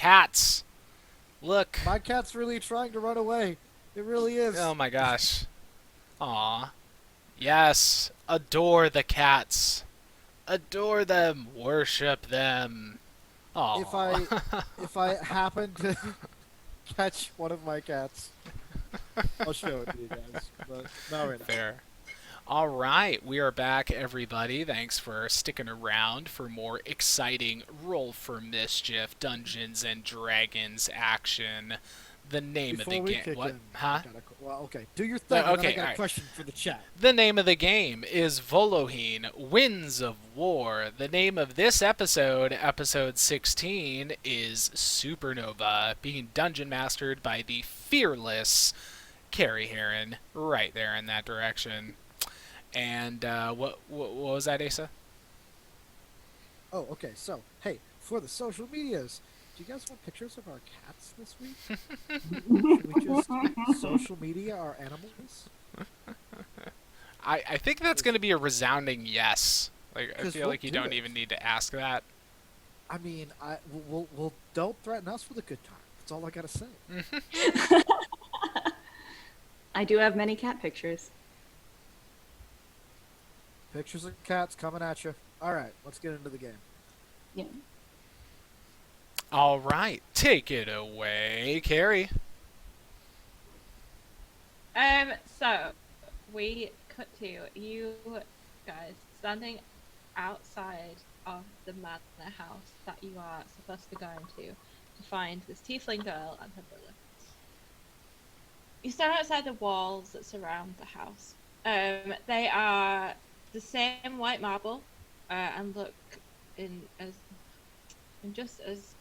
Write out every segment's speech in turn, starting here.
cats. Look. My cat's really trying to run away. It really Oh is. my gosh. Aw. Yes. Adore the cats. Adore them. Worship them. If Aw. I if I happen to catch one of my cats, I'll show it to you guys. But not right now. Fair. All right, we are back, everybody. Thanks for sticking around for more exciting Roll for Mischief Dungeons and Dragons action. The name of the Before we game. kick What? in, I Huh? gotta. Well, okay. Do your thing, and then I Okay, got all a right. question for the chat. The name of the game is Voloheen, Winds of War. The name of this episode, episode 16, is Supernova, being dungeon mastered by the fearless Carrie Heron, right there in that direction. And what was that, Asa? Oh, okay. So, hey, for the social medias, do you guys want pictures of our cats this week? Should we just social media our animals? I think that's going to be a resounding yes. Like I Because feel we'll like you do don't it. even need to ask that. I mean, we'll don't threaten us with a good time. That's all I gotta say. I do have many cat pictures. Pictures of cats coming at you. All right, let's get into the game. Yeah. All right, take it away, Carrie. So we cut to you guys standing outside of the manor house that you are supposed to be going to find this tiefling girl and her brother. You stand outside the walls that surround the house. They are the same white marble and look in just as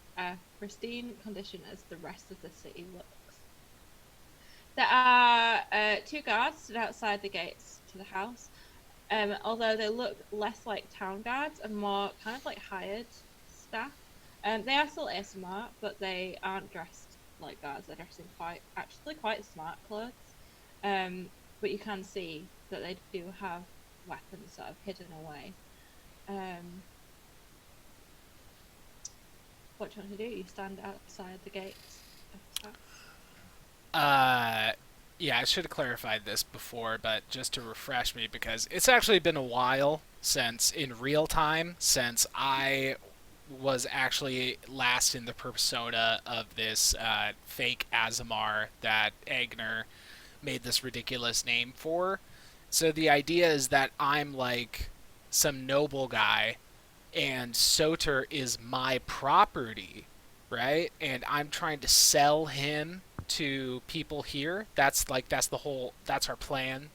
pristine condition as the rest of the city looks. There are two guards stood outside the gates to the house, although they look less like town guards and more kind of like hired staff. They are still ASMR, but they aren't dressed like guards. They're dressed in quite smart clothes. But you can see that they do have weapons sort of hidden away. What do you want to do? You stand outside the gates of the house. Yeah, I should have clarified this before, but just to refresh me, because it's actually been a while since, in real time, since I was actually last in the persona of this fake Azamar that Agner made this ridiculous name for. So the idea is that I'm like some noble guy, and Soter is my property, right? And I'm trying to sell him to people here. That's our plan.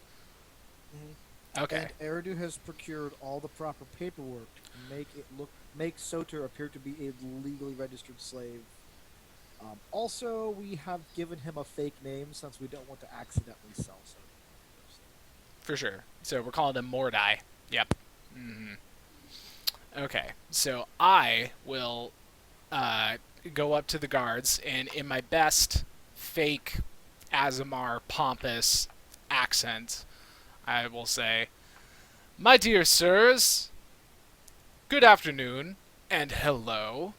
Okay. And Eridu has procured all the proper paperwork to make Soter appear to be a legally registered slave. Also, we have given him a fake name since we don't want to accidentally sell Soter. For sure. So we're calling him Mordai. Yep. Okay. So I will go up to the guards and in my best fake Azamar pompous accent, I will say, "My dear sirs, good afternoon and hello.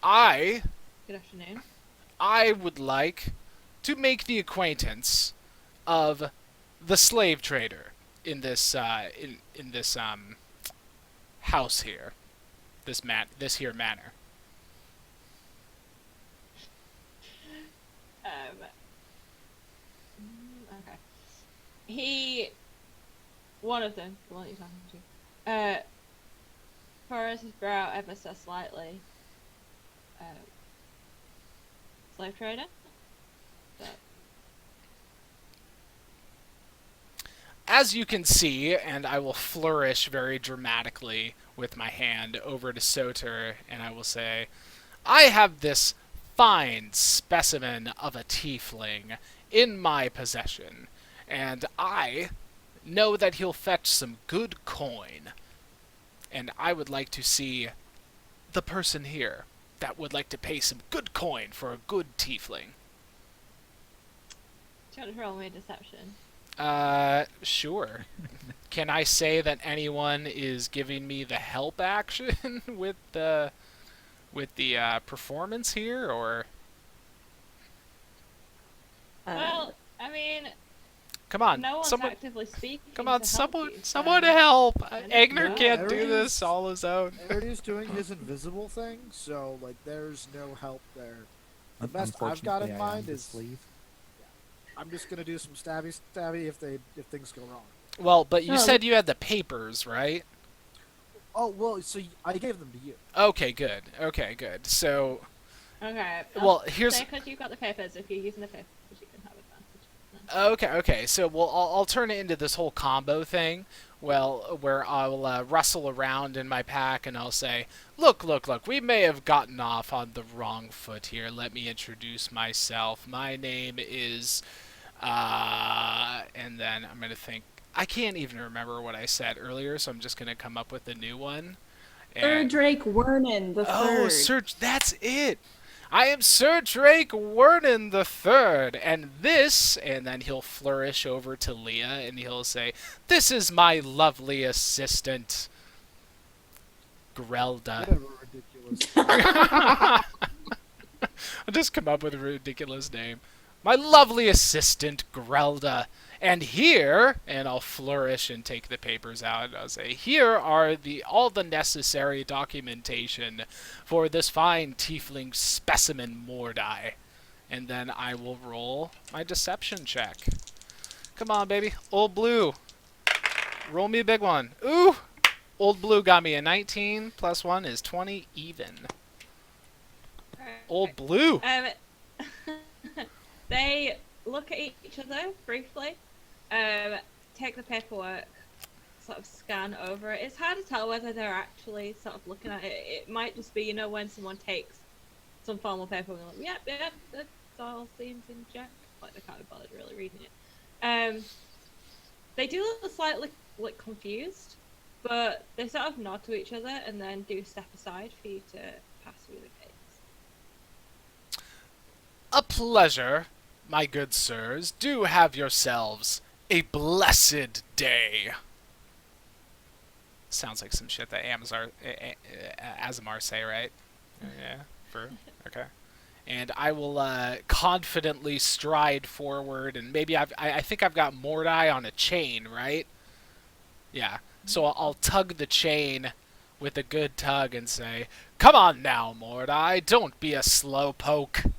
I Good afternoon. I would like to make the acquaintance of the slave trader in this in this house here, this here manor." Okay. One of them, the one you're talking furrows his brow ever so slightly. Slave trader? But As you can see, and I will flourish very dramatically with my hand over to Soter, and I will say, "I have this fine specimen of a tiefling in my possession, and I know that he'll fetch some good coin. And I would like to see the person here that would like to pay some good coin for a good tiefling." do you want to roll me a deception? Sure. Can I say that anyone is giving me the help action with the performance here, or Well, I mean, come on, no one's someone, actively speaking come on, to help someone, you, someone to so help! I don't Agner know. can't do Everybody's- this all his own. Aridy's doing his invisible thing, so like there's no help there. The best I've got in Unfortunately, I am mind the is sleeve. I'm just gonna do some stabby if things go wrong. Well, but you Oh. said you had the papers, right? Oh well, so I gave them to you. Okay, good. Okay, good. So, Okay. well, here's because you've got the papers. If you're using the papers, you can have advantage. okay. So, well, I'll turn it into this whole combo thing. Well, where I'll rustle around in my pack and I'll say, "Look, look, look! We may have gotten off on the wrong foot here. Let me introduce myself. My name is," and then I'm gonna think. I can't even remember what I said earlier, so I'm just gonna come up with a new one. Sir And- Drake Wernan the Oh, third. Sir, that's it. I am Sir Drake Wernan the Third, and this, and then he'll flourish over to Leah, and he'll say, "This is my lovely assistant, Grelda." Whatever ridiculous. I'll just come up with a ridiculous name. My lovely assistant, Grelda. And here, and I'll flourish and take the papers out, and I'll say, here are all the necessary documentation for this fine tiefling specimen Mordai. And then I will roll my deception check. Come on, baby. Old Blue. Roll me a big one. Ooh! Old Blue got me a 19, plus 1 is 20 even. Old Blue! They look at each other briefly, take the paperwork, sort of scan over it. It's hard to tell whether they're actually sort of looking at it. It might just be, you know, when someone takes some formal paperwork and like, yep, that all seems in check. Like they can't be bothered really reading it. They do look slightly like confused, but they sort of nod to each other and then do step aside for you to pass through the gates. A pleasure, my good sirs. Do have yourselves a blessed day. Sounds like some shit that Azamar say, right? Yeah, okay. And I will confidently stride forward, and maybe I think I've got Mordai on a chain, right? Yeah. So I'll tug the chain with a good tug and say, "Come on now, Mordai, don't be a slowpoke."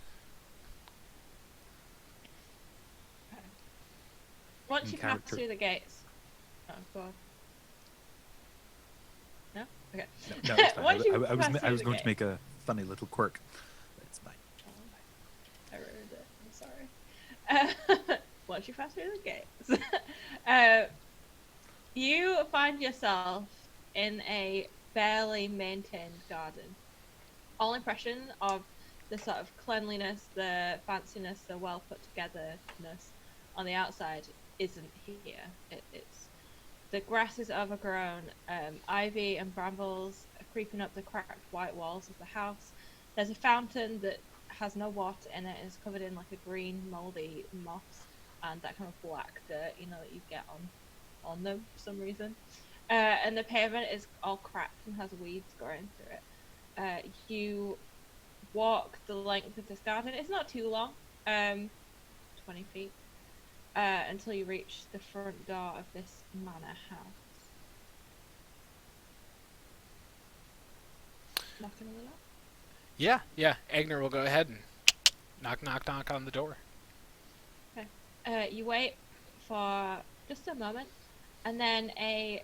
Once In you pass character. through the gates. Oh, go on. No? Okay. No, it's fine. Once you I pass was through the going to gate- make a funny little quirk. But it's fine. I ruined it. I'm sorry. Once you pass through the gates, you find yourself in a barely maintained garden. All impression of the sort of cleanliness, the fanciness, the well put togetherness on the outside isn't here. It's the grass is overgrown. Ivy and brambles are creeping up the cracked white walls of the house. There's a fountain that has no water in it and is covered in like a green mouldy moss and that kind of black dirt, you know, that you get on them for some reason. And the pavement is all cracked and has weeds growing through it. You walk the length of this garden. It's not too long, 20 feet, until you reach the front door of this manor house. Knocking on the door. Yeah. Agner will go ahead and knock on the door. You wait for just a moment, and then a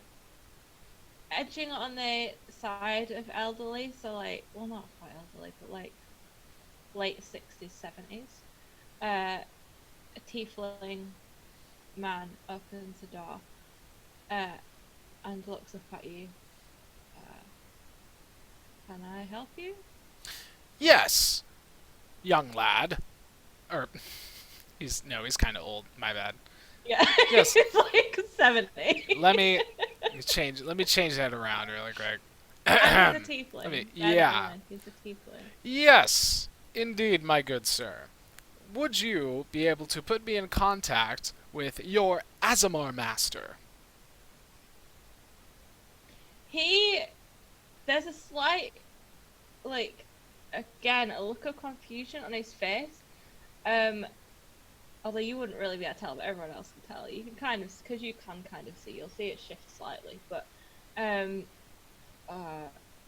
edging on the side of elderly, so like, well, not quite elderly, but like late 60s, 70s, a tiefling man opens the door and looks up at you. Can I help you? Yes, young lad. Or he's kind of old. My bad. Yeah, Yes. he's like 70. Let me change that around really quick. And he's a tiefling. Let me- Bear that in yeah. mind, he's a tiefling. Yes, indeed, my good sir. Would you be able to put me in contact with your Azamar master? There's a slight, like, again a look of confusion on his face. Although you wouldn't really be able to tell, but everyone else can tell. You can kind of, because you can kind of see. You'll see it shift slightly, but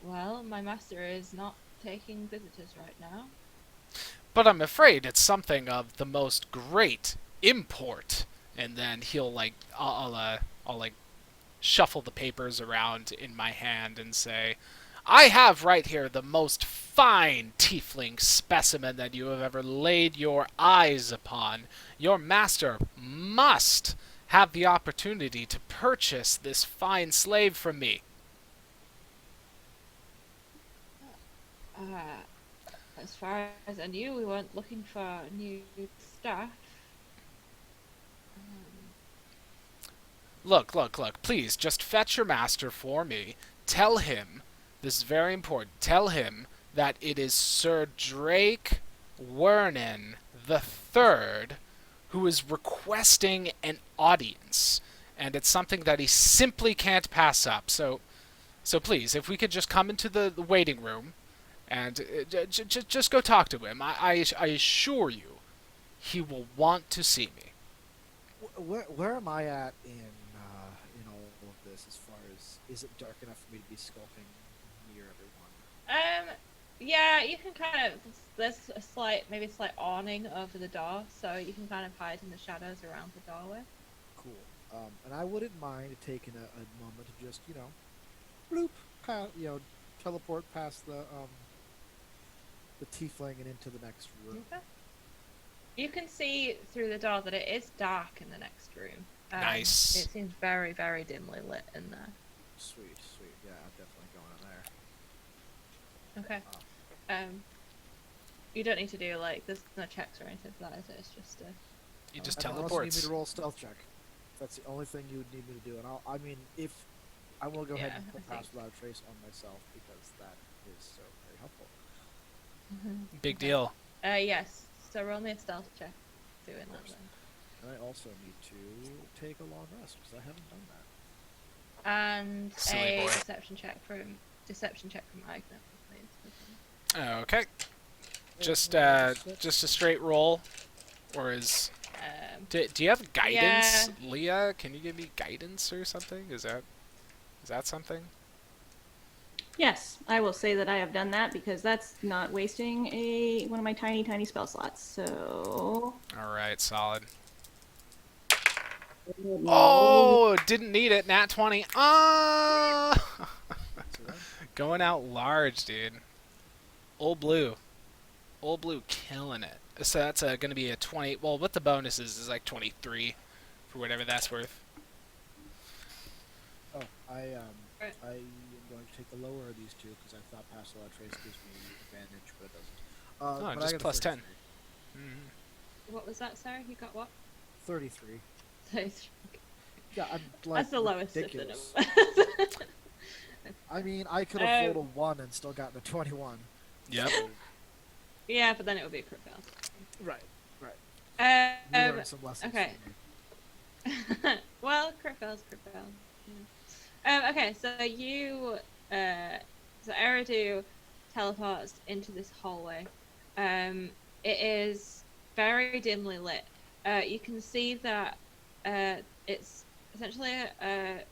well, my master is not taking visitors right now. But I'm afraid it's something of the most great import. And then he'll like, I'll like shuffle the papers around in my hand and say, I have right here the most fine tiefling specimen that you have ever laid your eyes upon. Your master must have the opportunity to purchase this fine slave from me. As far as I knew, we weren't looking for new staff. Look, please, just fetch your master for me. Tell him, this is very important, tell him that it is Sir Drake Wernan the Third who is requesting an audience, and it's something that he simply can't pass up. So please, if we could just come into the waiting room, and just go talk to him. I assure you, he will want to see me. Where am I at in all of this? As far as, is it dark enough for me to be skulking near everyone? Yeah, you can kind of. There's a slight, maybe a slight awning over the door, so you can kind of hide in the shadows around the doorway. Cool. And I wouldn't mind taking a moment to just, bloop, teleport past the tiefling and into the next room. Okay. You can see through the door that it is dark in the next room. Nice. It seems very, very dimly lit in there. Sweet. Yeah, I'm definitely going in there. Okay. You don't need to do there's no checks or anything for that, is it? It's just He just and also need me teleports. to roll a stealth check. That's the only thing you would need me to do. And if I will go ahead and put pass without a trace on myself, because that is so very helpful. Big deal. Yes. So roll me a stealth check doing that then. And I also need to take a long rest because I haven't done that. And Silly a boy. deception check from Agnes, please. Okay. Just a straight roll, or is do you have guidance, Yeah. Leah? Can you give me guidance or something? Is that something? Yes, I will say that I have done that because that's not wasting one of my tiny spell slots. So. All right, solid. No. Oh, didn't need it. Nat 20. Ah, going out large, dude. Old blue killing it. So that's going to be a 20. Well, with the bonuses is like 23 for whatever that's worth. Oh, I am Right. going to take the lower of these two because I thought pass without trace gives me advantage, but it doesn't. Oh, But I just got a plus 10. 33. What was that, Sarah? You got what? 33. So Yeah, I'm like that's the lowest of the ridiculous. numbers. I mean, I could have rolled a 1 and still gotten a 21. Yep. Yeah, but then it would be a crit fail. Right. You learned some lessons okay. from me. Well, crit fails. Yeah. Okay, so so Eridu teleports into this hallway. It is very dimly lit. You can see that it's essentially a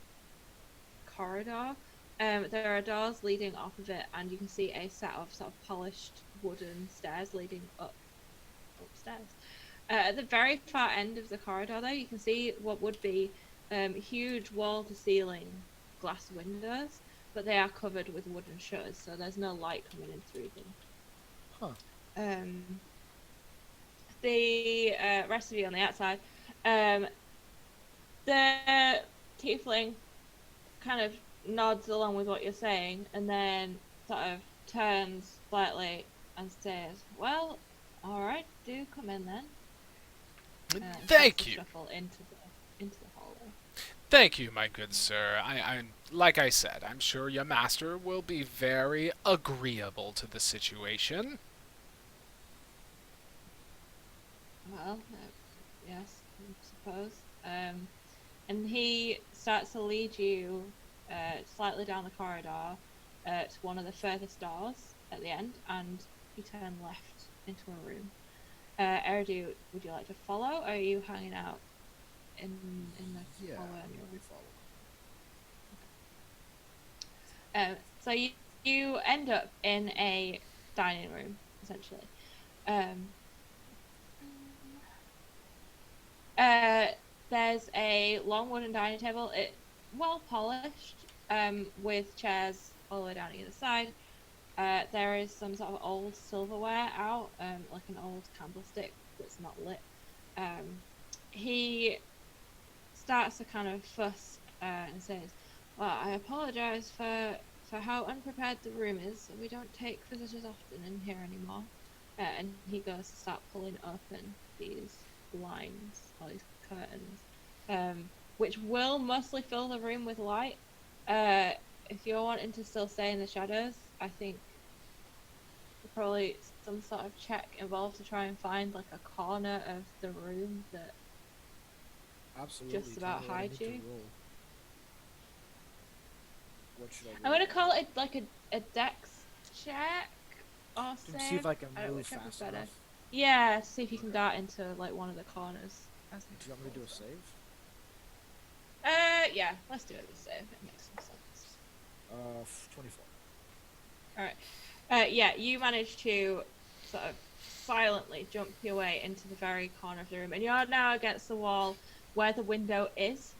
corridor. There are doors leading off of it, and you can see a set of sort of polished wooden stairs leading upstairs. At the very far end of the corridor, though, you can see what would be huge wall-to-ceiling glass windows, but they are covered with wooden shutters, so there's no light coming in through them. Huh. The rest of you on the outside, the tiefling kind of nods along with what you're saying, and then sort of turns slightly and says, "Well, all right, do come in then." Thank you. Shuffle into the hallway. Thank you, my good sir. I like I said, I'm sure your master will be very agreeable to the situation. Well, yes, I suppose. And he starts to lead you slightly down the corridor to one of the furthest doors at the end, and you turn left into a room. Eridu, would you like to follow, or are you hanging out in the Yeah, hallway on we your will room? follow. So you end up in a dining room, essentially. Um, there's a long wooden dining table. It well polished, with chairs all the way down either side. There is some sort of old silverware out, like an old candlestick that's not lit. He starts to kind of fuss and says, "Well, I apologize for how unprepared the room is. We don't take visitors often in here anymore." And he goes to start pulling open these blinds or these curtains, which will mostly fill the room with light. If you're wanting to still stay in the shadows, I think probably some sort of check involved to try and find like a corner of the room that Absolutely. just about tell me what I hide need to you. roll. What should I roll? I'm gonna call it like a dex check or To save. see if I can don't know, move whichever's fast better. enough. Yeah, to see if you can dart into like one of the corners. As Do you want me to do a save? Yeah, let's do it as a save. It makes some sense. 24. Alright. Yeah, you manage to sort of silently jump your way into the very corner of the room, and you're now against the wall where the window is.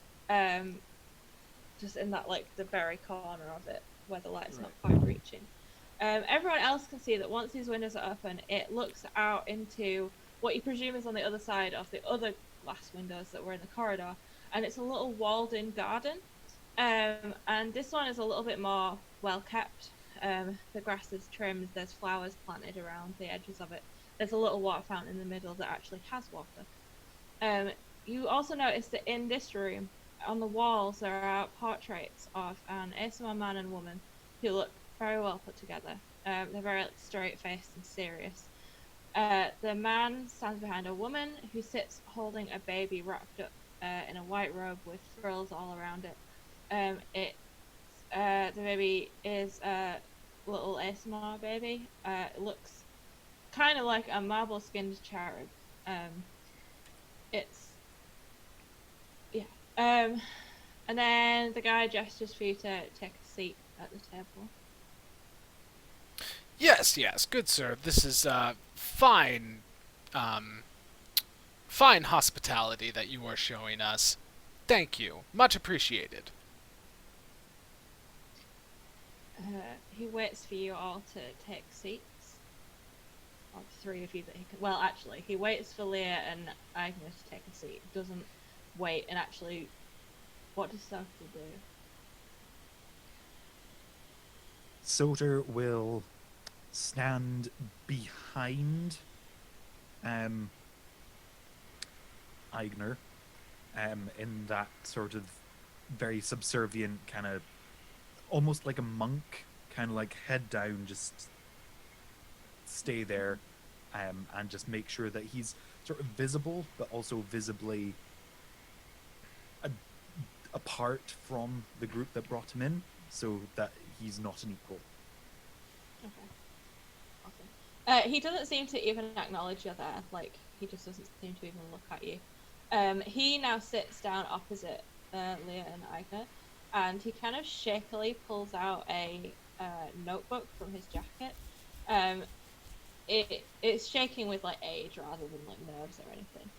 Just in that, like, the very corner of it, where the light's not quite reaching. Everyone else can see that once these windows are open, it looks out into what you presume is on the other side of the other glass windows that were in the corridor, and it's a little walled-in garden. And this one is a little bit more well-kept. The grass is trimmed, there's flowers planted around the edges of it. There's a little water fountain in the middle that actually has water. You also notice that in this room, on the walls, there are portraits of an ASMR man and woman who look very well put together. They're very straight-faced and serious. The man stands behind a woman who sits holding a baby wrapped up in a white robe with frills all around it. The baby is a little ASMR baby. It looks kind of like a marble-skinned cherub. And then the guy gestures for you to take a seat at the table. Yes, good sir. This is fine, fine hospitality that you are showing us. Thank you, much appreciated. He waits for you all to take seats. Or the three of you that he can. Well, actually, he waits for Leah and Agnes to take a seat. Doesn't wait and actually. What does Soter do? Soter will stand behind Aigner, in that sort of very subservient kind of, almost like a monk, kind of like head down, just stay there, and just make sure that he's sort of visible, but also visibly apart from the group that brought him in, so that he's not an equal. Okay. Awesome. He doesn't seem to even acknowledge you're there. Like, he just doesn't seem to even look at you. He now sits down opposite Leah and Agner, and he kind of shakily pulls out a notebook from his jacket. It's shaking with like age rather than like nerves or anything.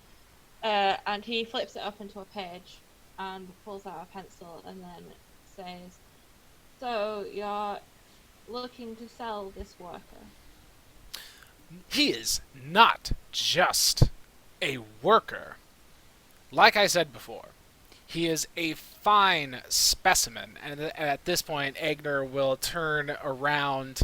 And he flips it up into a page and pulls out a pencil and then says, "So you're looking to sell this worker?" He is not just a worker. Like I said before, he is a fine specimen. And at this point, Agner will turn around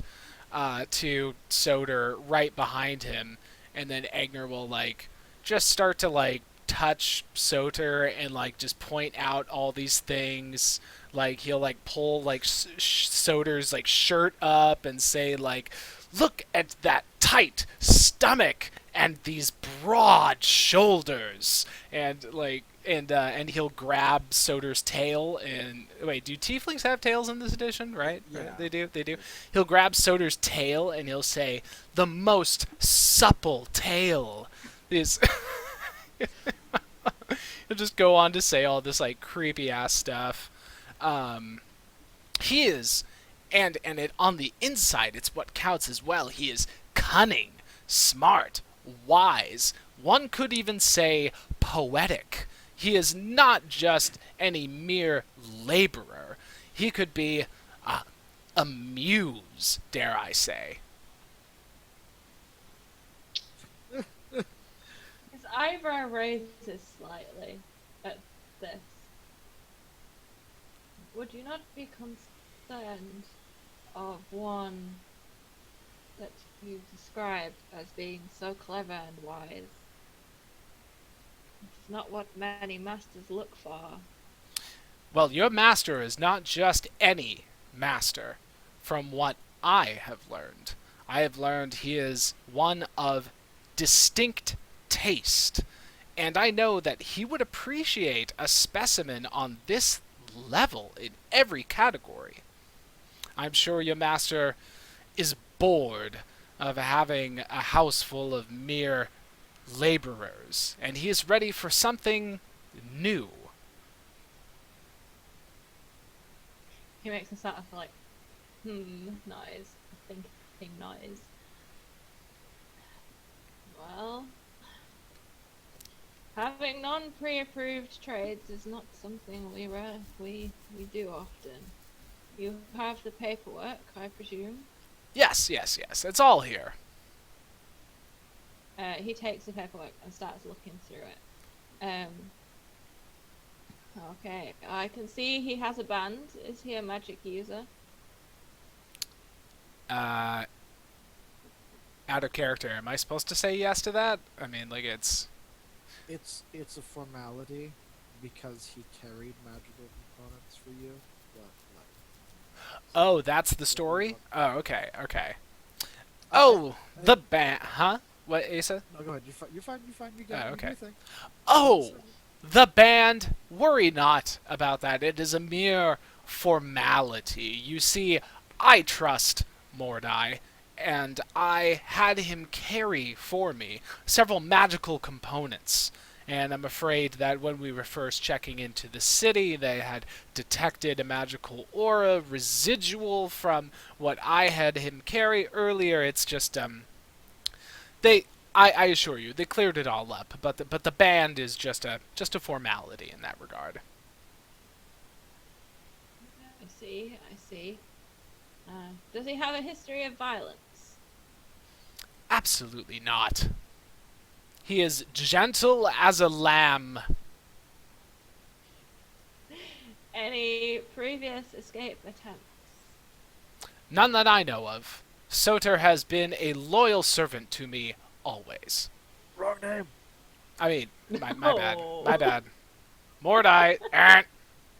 to Soter right behind him, and then Agner will like just start to like touch Soter and like just point out all these things. Like he'll like pull like Soter's like shirt up and say like, "Look at that tight stomach and these broad shoulders." And like and he'll grab Soter's tail and wait. Do tieflings have tails in this edition? Right? Yeah. Right, they do. They do. He'll grab Soter's tail and he'll say, "The most supple tail is." He'll just go on to say all this like creepy ass stuff. He is, and it on the inside, it's what counts as well. He is cunning, smart, wise. One could even say poetic. He is not just any mere laborer. He could be a muse, dare I say. His eyebrow raises slightly at this. Would you not be concerned of one that you described as being so clever and wise? It's not what many masters look for. Well, your master is not just any master, from what I have learned. I have learned he is one of distinct taste, and I know that he would appreciate a specimen on this level in every category. I'm sure your master is bored of having a house full of mere laborers, and he is ready for something new. He makes a sort of like, noise, a thinking noise. Well, having non-pre-approved trades is not something we do often. You have the paperwork, I presume. Yes, yes, yes. It's all here. He takes the paperwork and starts looking through it. Okay, I can see he has a band. Is he a magic user? Out of character, am I supposed to say yes to that? I mean, like it's It's a formality because he carried magical components for you. But like, oh, that's the story. Oh, okay, okay. Oh, the band, huh? What, Asa? no, go ahead. You're fine. You got Oh, okay. your thing. Oh, the band. Worry not about that. It is a mere formality. You see, I trust Mordai, and I had him carry for me several magical components. And I'm afraid that when we were first checking into the city, they had detected a magical aura residual from what I had him carry earlier. It's just I assure you, they cleared it all up. But the band is just a formality in that regard. I see. Does he have a history of violence? Absolutely not. He is gentle as a lamb. Any previous escape attempts? None that I know of. Soter has been a loyal servant to me always. Wrong name. I mean, my bad. No. My bad. Mordai.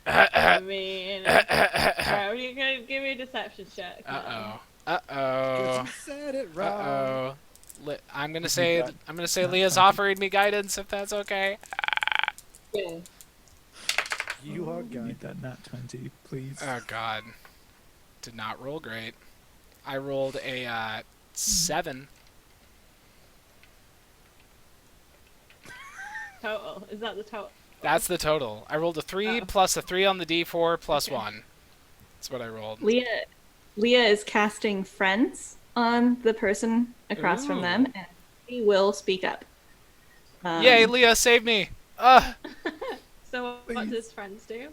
I mean, are you gonna give me a deception check? Uh-oh. Because Uh-oh. you said it wrong. Uh-oh. I'm gonna say Leah's offering me guidance if that's okay. Yeah. You are Need good. that nat 20, please. Oh god. Did not roll great. I rolled a 7. Total. Is that the total? That's the total. I rolled a 3 Oh. plus a 3 on the d4 plus Okay. 1. That's what I rolled. Leah is casting friends on the person across from them, Ooh. and he will speak up. Yay, Leah, save me! So what does friends do?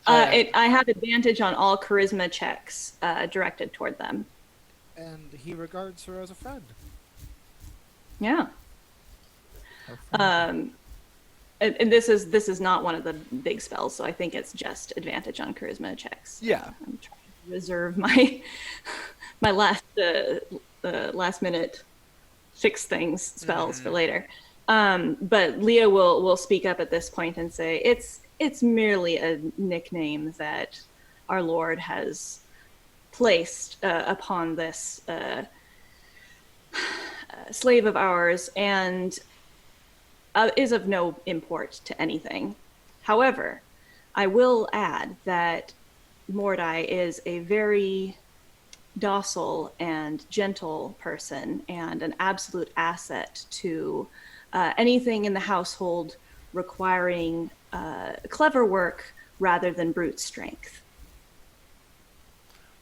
I have advantage on all charisma checks directed toward them. And he regards her as a friend. Yeah. How fun. And this is not one of the big spells, so I think it's just advantage on charisma checks. Yeah. I'm trying to reserve my my last minute fix things spells for later. But Leah will speak up at this point and say it's merely a nickname that our Lord has placed upon this slave of ours, and is of no import to anything. However, I will add that Mordai is a very docile and gentle person and an absolute asset to anything in the household requiring clever work rather than brute strength.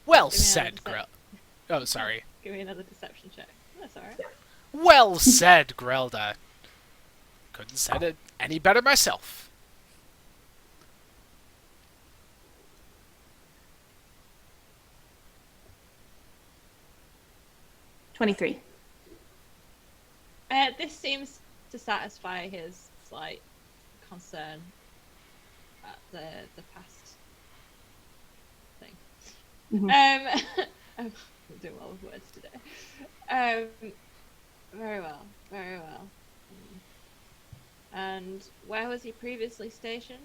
Well Give me another said, decep- Oh, sorry. Give me another deception check. That's alright. Well said, Grelda. Couldn't said it any better myself. '23. This seems to satisfy his slight concern at the past thing. Mhm. I'm doing well with words today. Very well, very well. And where was he previously stationed?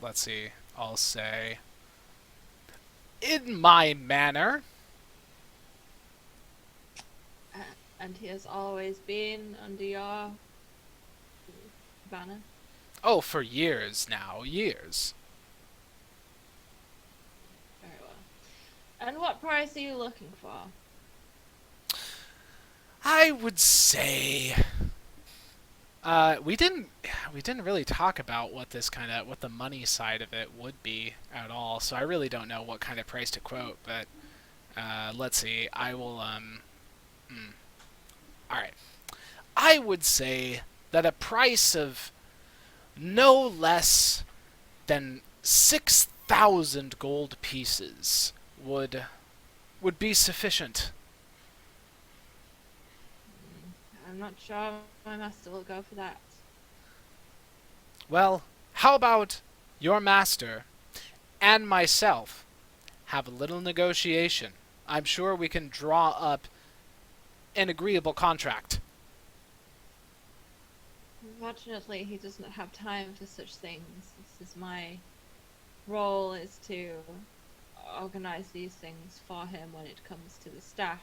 Let's see. I'll say, in my manner. And he has always been under your banner? Oh, for years now, years. Very well. And what price are you looking for? I would say we didn't really talk about what the money side of it would be at all. So I really don't know what kind of price to quote. But let's see. I will. All right. I would say that a price of no less than 6,000 gold pieces would be sufficient. I'm not sure my master will go for that. Well, how about your master and myself have a little negotiation? I'm sure we can draw up an agreeable contract. Unfortunately, he does not have time for such things. This is my role, is to organize these things for him when it comes to the staff.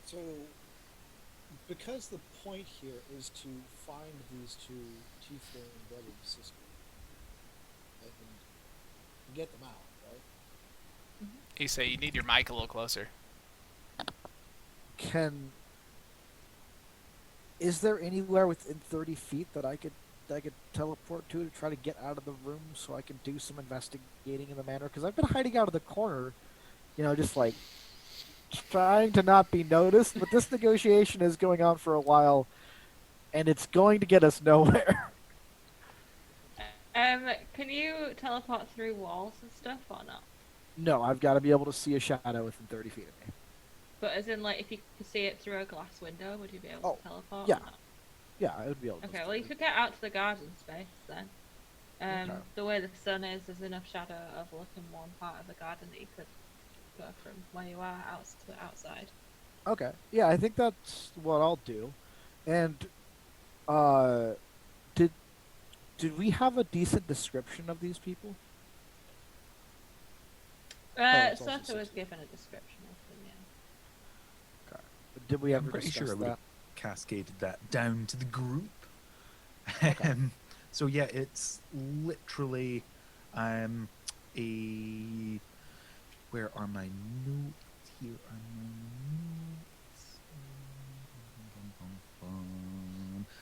So, because the point here is to find these two Tiefling brothers and sisters and get them out, right? Issa, you need your mic a little closer. Is there anywhere within 30 feet that I could teleport to try to get out of the room so I can do some investigating in the manor? Because I've been hiding out of the corner, just like trying to not be noticed. But this negotiation is going on for a while, and it's going to get us nowhere. Can you teleport through walls and stuff or not? No, I've got to be able to see a shadow within 30 feet of me. But as in, like, if you could see it through a glass window, would you be able to teleport? Yeah. Or not? Yeah, I would be able to. Okay, well, you could get out to the garden space then. Okay. The way the sun is, there's enough shadow overlooking one part of the garden that you could go from where you are out to the outside. Okay. Yeah, I think that's what I'll do. And did we have a decent description of these people? it's also Soter was 60. given a description of them, yeah. Okay. Did we ever I'm pretty discuss sure I would that? have cascaded that down to the group. Okay. So yeah, it's literally a. Where are my notes? Here are my notes.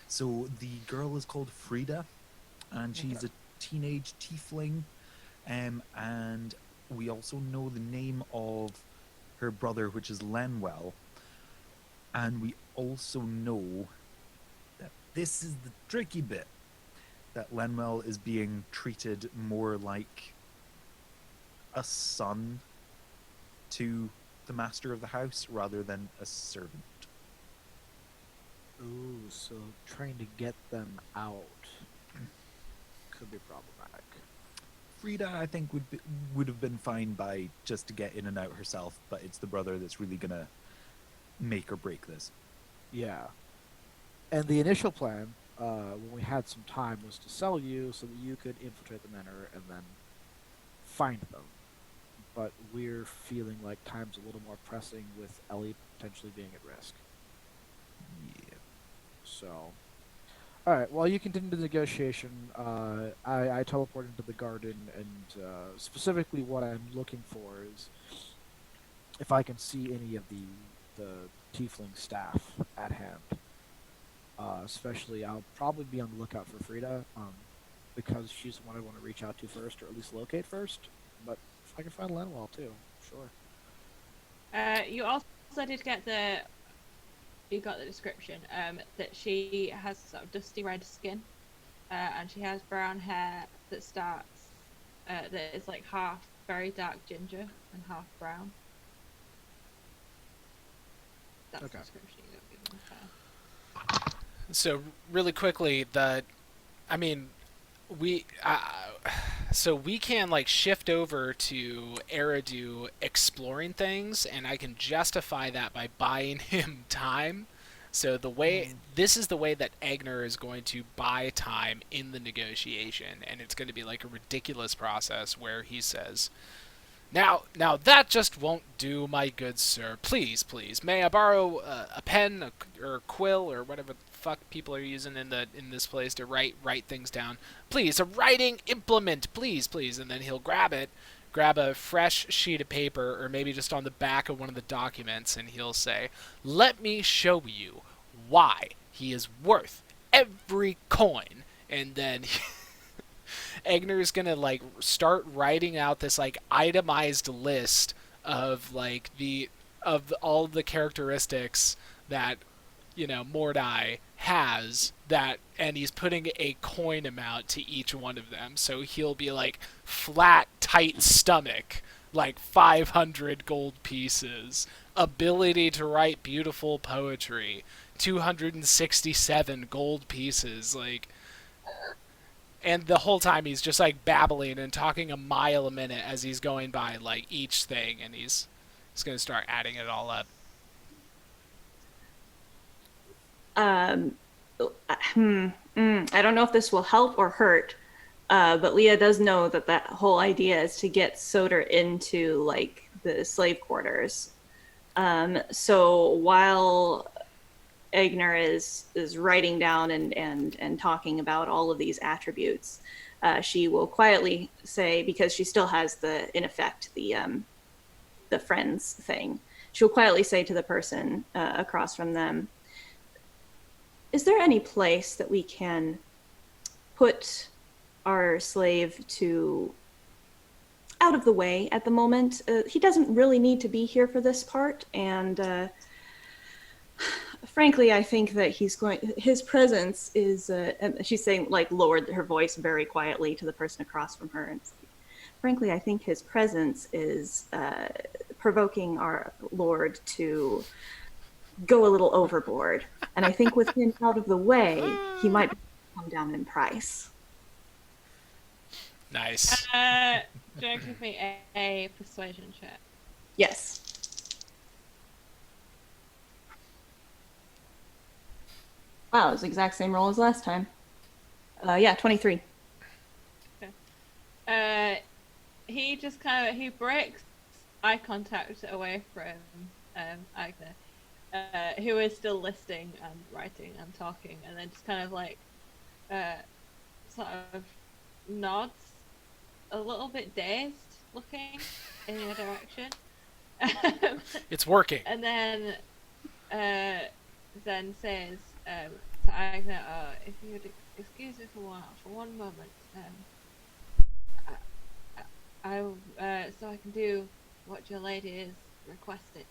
So the girl is called Frida, and she's Okay. a teenage tiefling, and we also know the name of her brother, which is Lenwell, and we also know that this is the tricky bit, that Lenwell is being treated more like a son to the master of the house rather than a servant. Ooh, so trying to get them out could be problematic. Frida, I think, would have been fine by just to get in and out herself, but it's the brother that's really gonna make or break this. Yeah. And the initial plan, when we had some time, was to sell you so that you could infiltrate the manor and then find them. but we're feeling like time's a little more pressing with Ellie potentially being at risk. Yeah. So, all right. While you continue the negotiation, I teleport into the garden, and specifically, what I'm looking for is if I can see any of the tiefling staff at hand. Especially, I'll probably be on the lookout for Frida, because she's the one I want to reach out to first, or at least locate first. But if I can find Lenwell too, sure. You also did get the. You got the description. That she has sort of dusty red skin, and she has brown hair that starts. That is like half very dark ginger and half brown. That's Okay. the description you got given. So really quickly, I mean, we so we can like shift over to Eridu exploring things, and I can justify that by buying him time. So this is the way that Agner is going to buy time in the negotiation, and it's going to be like a ridiculous process where he says, now that just won't do, my good sir. Please, may I borrow a pen or quill or whatever the fuck people are using in this place to write things down? Please, a writing implement, please. And then he'll grab a fresh sheet of paper, or maybe just on the back of one of the documents, and he'll say, "Let me show you why he is worth every coin." And then Egner's gonna like start writing out this like itemized list of like all the characteristics that Mordai has, and he's putting a coin amount to each one of them. So he'll be like flat, tight stomach, like 500 gold pieces, ability to write beautiful poetry, 267 gold pieces, like. And the whole time he's just like babbling and talking a mile a minute as he's going by like each thing, and he's going to start adding it all up. I don't know if this will help or hurt, but Leah does know that whole idea is to get Soter into like the slave quarters. So while Agner is writing down and talking about all of these attributes, she will quietly say, because she still has in effect the friends thing, she'll quietly say to the person across from them, "Is there any place that we can put our slave to out of the way at the moment? He doesn't really need to be here for this part, and frankly, I think that his presence is," and she's saying, like, lowered her voice very quietly to the person across from her, and frankly, I think his presence is provoking our lord to go a little overboard. And I think with him out of the way, he might come down in price. Nice. Do you want to give me a persuasion check? Yes. Wow, it's the exact same roll as last time. Yeah, 23. He just he breaks eye contact away from Agner, who is still listening and writing and talking, and then just kind of like sort of nods, a little bit dazed, looking in your direction. It's working. And then says to Agner, "If you would excuse me for one moment, so I can do what your lady is requesting.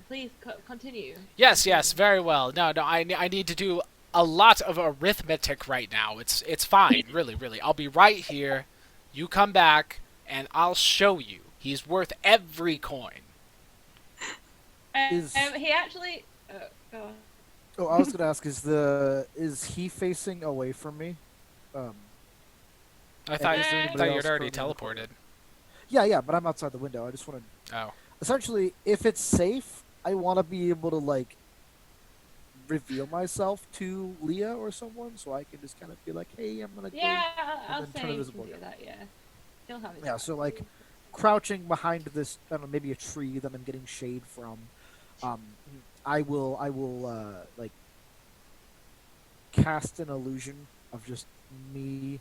Please continue." Yes, very well. No, I need to do a lot of arithmetic right now. It's fine, really. I'll be right here. You come back, and I'll show you. He's worth every coin. He actually. Go on. Oh, I was gonna ask: is he facing away from me? I thought is there you anybody had else already currently recording? teleported. Yeah, but I'm outside the window. I just want to. Oh. Essentially, if it's safe, I want to be able to like reveal myself to Leah or someone, so I can just kind of be like, "Hey, I'm gonna Yeah, go." I'll then say turn you invisible can do again. that. Yeah, he'll have his Yeah, so like, crouching behind this, I don't know, maybe a tree that I'm getting shade from. Um, I will like cast an illusion of just me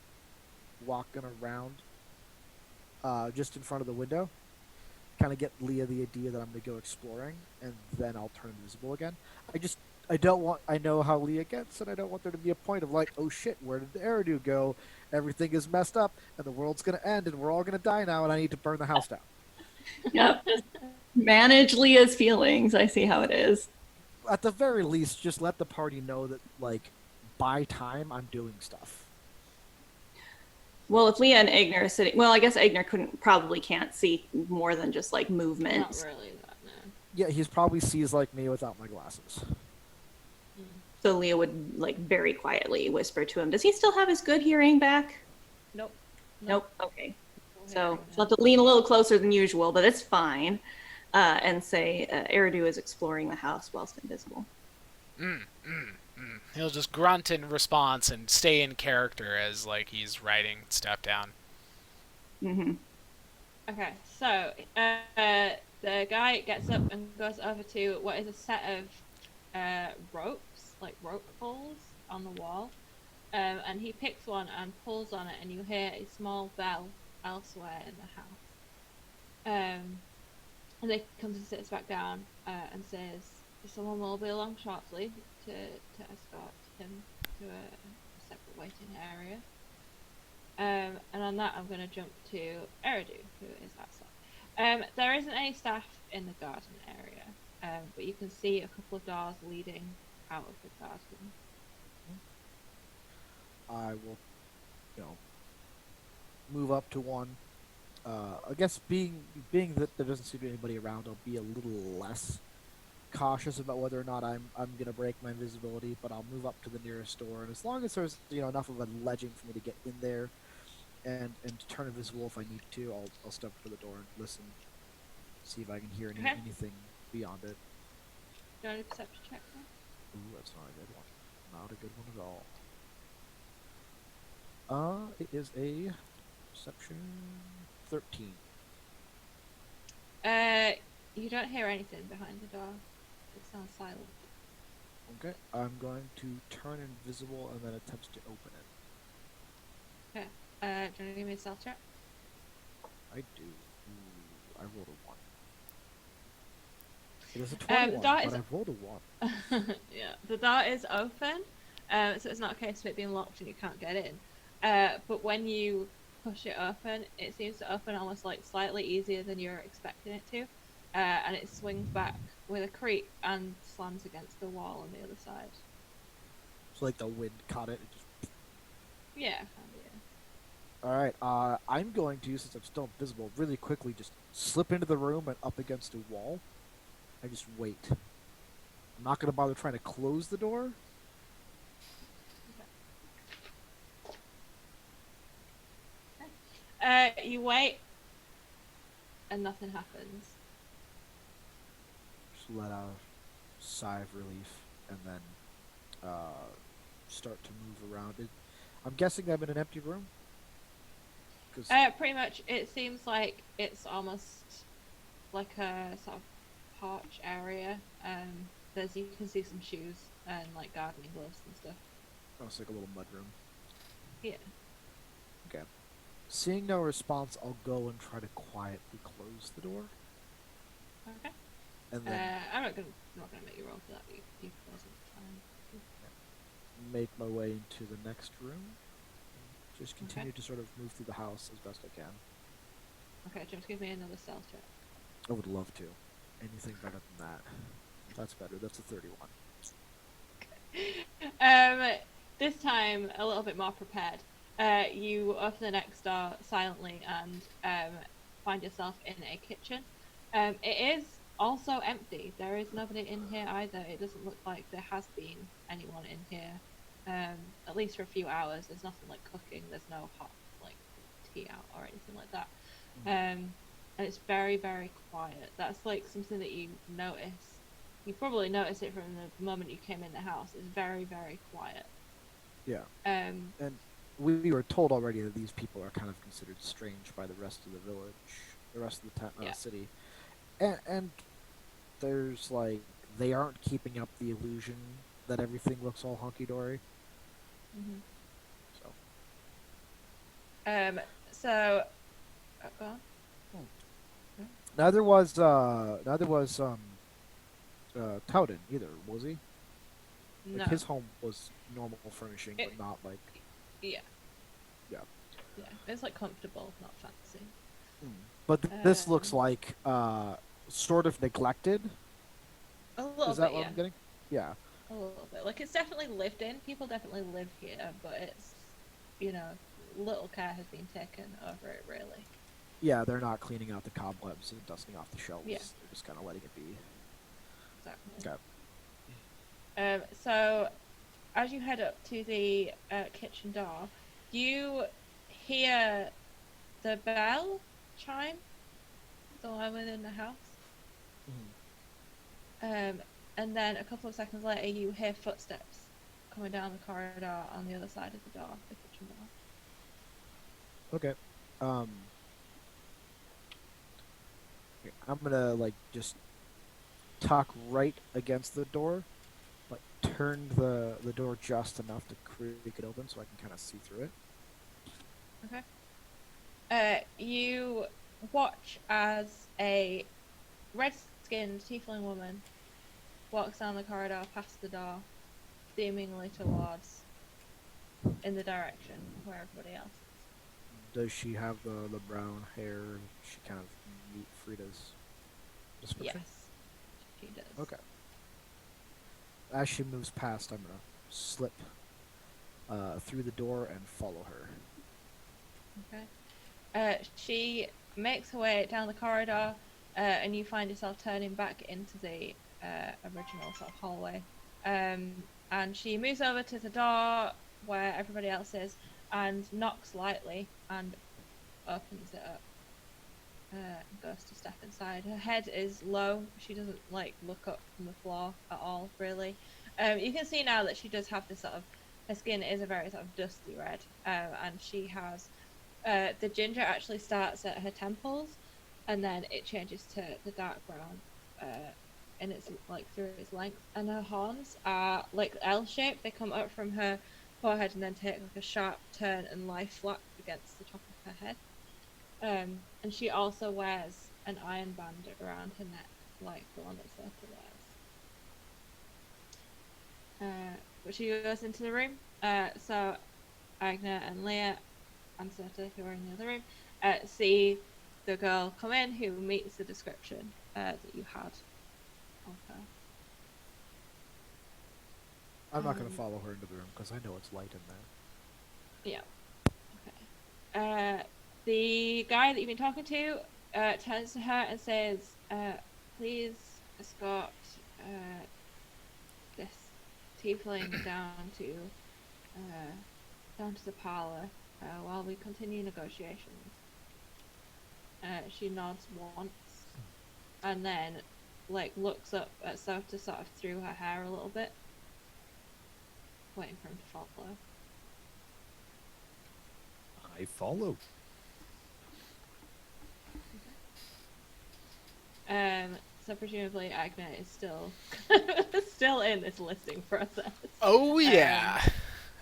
walking around, just in front of the window. Kind of get Leah the idea that I'm gonna go exploring, and then I'll turn invisible again. I just I don't want. I know how Leah gets, and I don't want there to be a point of like, oh shit, where did the Eridu go? Everything is messed up, and the world's gonna end, and we're all gonna die now, and I need to burn the house down. Yep. Just manage Leah's feelings. I see how it is. At the very least, just let the party know that like, by time I'm doing stuff. Well, if Leah and Ignar are sitting, well, I guess Ignar probably can't see more than just like Not movement. really that, no. Yeah, he's probably sees like me without my glasses. So Leah would like very quietly whisper to him, "Does he still have his good hearing back?" Nope. Nope. Okay. We'll So hear you'll have to lean a little closer than usual, but it's fine. And say Eridu is exploring the house whilst invisible. He'll just grunt in response and stay in character as like he's writing stuff down. Mm-hmm. Okay, so the guy gets up and goes over to what is a set of ropes, like rope pulls on the wall, and he picks one and pulls on it, and you hear a small bell elsewhere in the house. And then he comes and sits back down and says, "Someone will be along shortly to escort him to a separate waiting area." And on that, I'm going to jump to Eridu, who is outside. There isn't any staff in the garden area, but you can see a couple of doors leading out of the garden. I will, move up to one. I guess being that there doesn't seem to be anybody around, I'll be a little less cautious about whether or not I'm gonna break my invisibility. But I'll move up to the nearest door, and as long as there's enough of a ledging for me to get in there, and to turn invisible if I need to, I'll step to the door and listen, see if I can hear anything beyond it. Do you want a perception check then? Ooh, that's not a good one. Not a good one at all. It is a perception 13. You don't hear anything behind the door. It sounds silent. Okay, I'm going to turn invisible and then attempt to open it. Okay. Do you want to give me a stealth check? I do. Ooh, I rolled a 1. It is a 21, but I rolled a 1. Yeah, the door is open, so it's not a case of it being locked and you can't get in. But when you push it open, it seems to open almost like slightly easier than you're expecting it to, and it swings back with a creak and slams against the wall on the other side. So like the wind caught it. Yeah, kind of, All right. I'm going to, since I'm still invisible, really quickly just slip into the room and up against a wall. I just wait. I'm not going to bother trying to close the door. You wait, and nothing happens. Just let out a sigh of relief, and then start to move around it. I'm guessing I'm in an empty room. Pretty much, it seems like it's almost like a sort of porch area. You can see some shoes and like gardening gloves and stuff. Oh, it's like a little mud room. Yeah. Okay. Seeing no response, I'll go and try to quietly close the door. Okay. And then I'm not gonna make you roll for that. You close it. make my way into the next room. Just continue to sort of move through the house as best I can. Okay, just give me another stealth check. I would love to. Anything better than that. That's better. That's a 31. This time a little bit more prepared. You open the next door silently and find yourself in a kitchen. It is also empty. There is nobody in here either. It doesn't look like there has been anyone in here. At least for a few hours. There's nothing like cooking. There's no hot like tea out or anything like that. And it's very, very quiet. That's like something that you notice. You probably noticed it from the moment you came in the house. It's very, very quiet. Yeah. And we were told already that these people are kind of considered strange by the rest of the village. the rest of the Yeah. city, and there's like they aren't keeping up the illusion that everything looks all hunky dory. Hmm. So So, go on. neither was Towden either, was he? Like No. his home was normal furnishing, It, but not like yeah. yeah. Yeah. It's like comfortable, not fancy. But this looks Um, like sort of neglected. a little Is that bit, what yeah. I'm getting? Yeah. A little bit. Like it's definitely lived in. People definitely live here, but it's, you know, little care has been taken over it. Really. Yeah, they're not cleaning out the cobwebs and dusting off the shelves. Yeah. They're just kind of letting it be. Exactly. Okay. So as you head up to the kitchen door, you hear the bell chime somewhere within the house. And then a couple of seconds later, you hear footsteps coming down the corridor on the other side of the door, the kitchen door. Okay. Um, I'm gonna like just tuck right against the door, but turn the door just enough to creak it open so I can kind of see through it. Okay. You watch as a red-skinned tiefling woman walks down the corridor past the door, seemingly towards in the direction where everybody else is. Does she have the brown hair? She kind of meet Frida's description. Yes, she does. Okay. As she moves past, I'm gonna slip through the door and follow her. Okay. She makes her way down the corridor, and you find yourself turning back into the original sort of hallway. And she moves over to the door where everybody else is and knocks lightly and opens it up. Goes to step inside. Her head is low. She doesn't like look up from the floor at all, really. You can see now that she does have this sort of. Her skin is a very sort of dusty red, and she has. The ginger actually starts at her temples, and then it changes to the dark brown, and it's like through its length. And her horns are like L-shaped. They come up from her forehead and then take like a sharp turn and lie flat against the top of her head. And she also wears an iron band around her neck, like the one that Soter wears. But she goes into the room. So Agna and Leah and Soter, who are in the other room, see the girl come in who meets the description that you had of her. I'm not gonna follow her into the room because I know it's light in there. Yeah. Okay. The guy that you've been talking to turns to her and says, please escort this tiefling down to the parlor while we continue negotiations. She nods once and then like looks up at Soter sort of through her hair a little bit, waiting for him to follow. I follow. So presumably Agna is still still in this listing process. Oh yeah.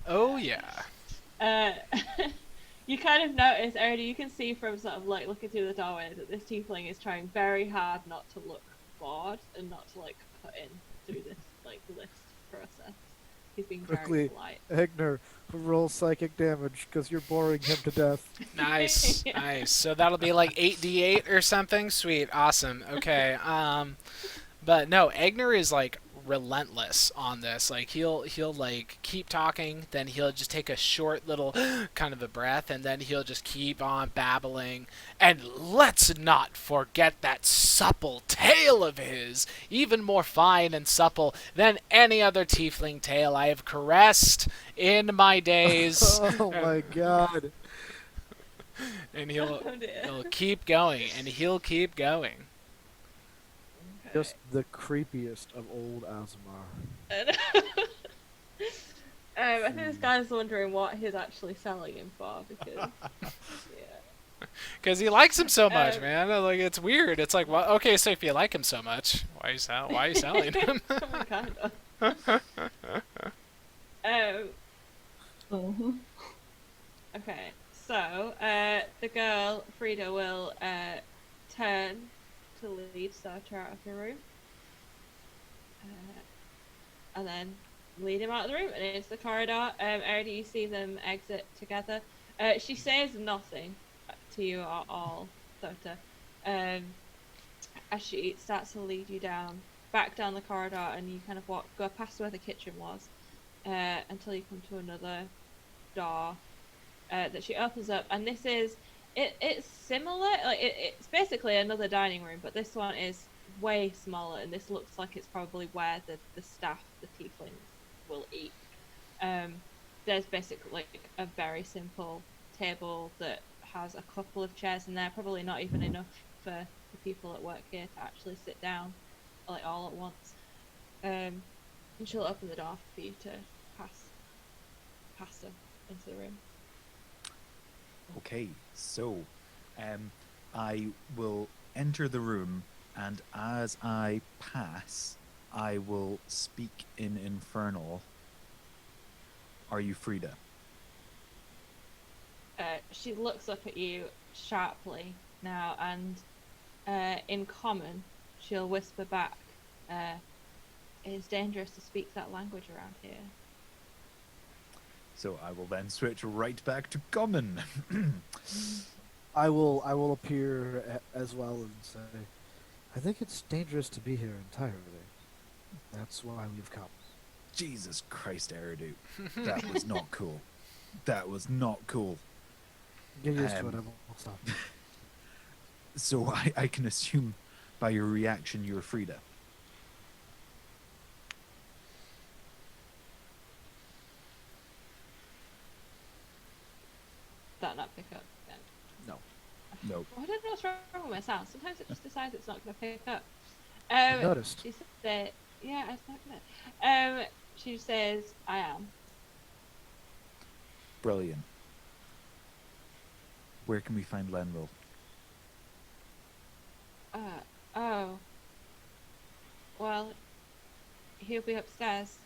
Oh yeah. You kind of notice, already you can see from sort of like looking through the doorway that this tiefling is trying very hard not to look bored and not to like put in through this like list process. He's being very Quickly, polite. Egner, roll psychic damage because you're boring him to death. Nice, Yeah. nice. So that'll be like 8d8 or something. Sweet, awesome. Okay. But no, Egner is like relentless on this. Like he'll like keep talking, then he'll just take a short little kind of a breath, and then he'll just keep on babbling. And let's not forget that supple tail of his, even more fine and supple than any other tiefling tail I have caressed in my days. Oh my god. And he'll Oh dear. he'll keep going, and he'll keep going. Just the creepiest of old Azamar. I think this guy's wondering what he's actually selling him for because, yeah. Because he likes him so much, Um, man. Like it's weird. It's like, well, okay, so if you like him so much, why are you selling him? kind of. Um, Mhm. okay, so the girl Frida will turn to lead Soter out of the room, and then lead him out of the room and into the corridor. Already you see them exit together. She says nothing to you at all, Soter. As she starts to lead you back down the corridor, and you kind of go past where the kitchen was, until you come to another door that she opens up, and this is it's similar, like it's basically another dining room, but this one is way smaller, and this looks like it's probably where the staff, the tieflings, will eat. There's basically like a very simple table that has a couple of chairs in there, probably not even enough for the people that work here to actually sit down like all at once. And she'll open the door for you to pass past her into the room. Okay, so I will enter the room, and as I pass, I will speak in Infernal. Are you Frida? She looks up at you sharply now, and in common, she'll whisper back, "It's dangerous to speak that language around here." So I will then switch right back to common. I will appear as well and say, I think it's dangerous to be here entirely. That's why we've come. Jesus Christ, Eridu. That was not cool. That was not cool. Get used to it. I won't stop. So I can assume by your reaction you're Frida. That not pick up then. No. Nope. I don't know what's wrong with my sound. Sometimes it just decides it's not going to pick up. I noticed. She said, "Yeah, it's not good." She says, "I am." Brilliant. Where can we find Lenville? Oh. Well, he'll be upstairs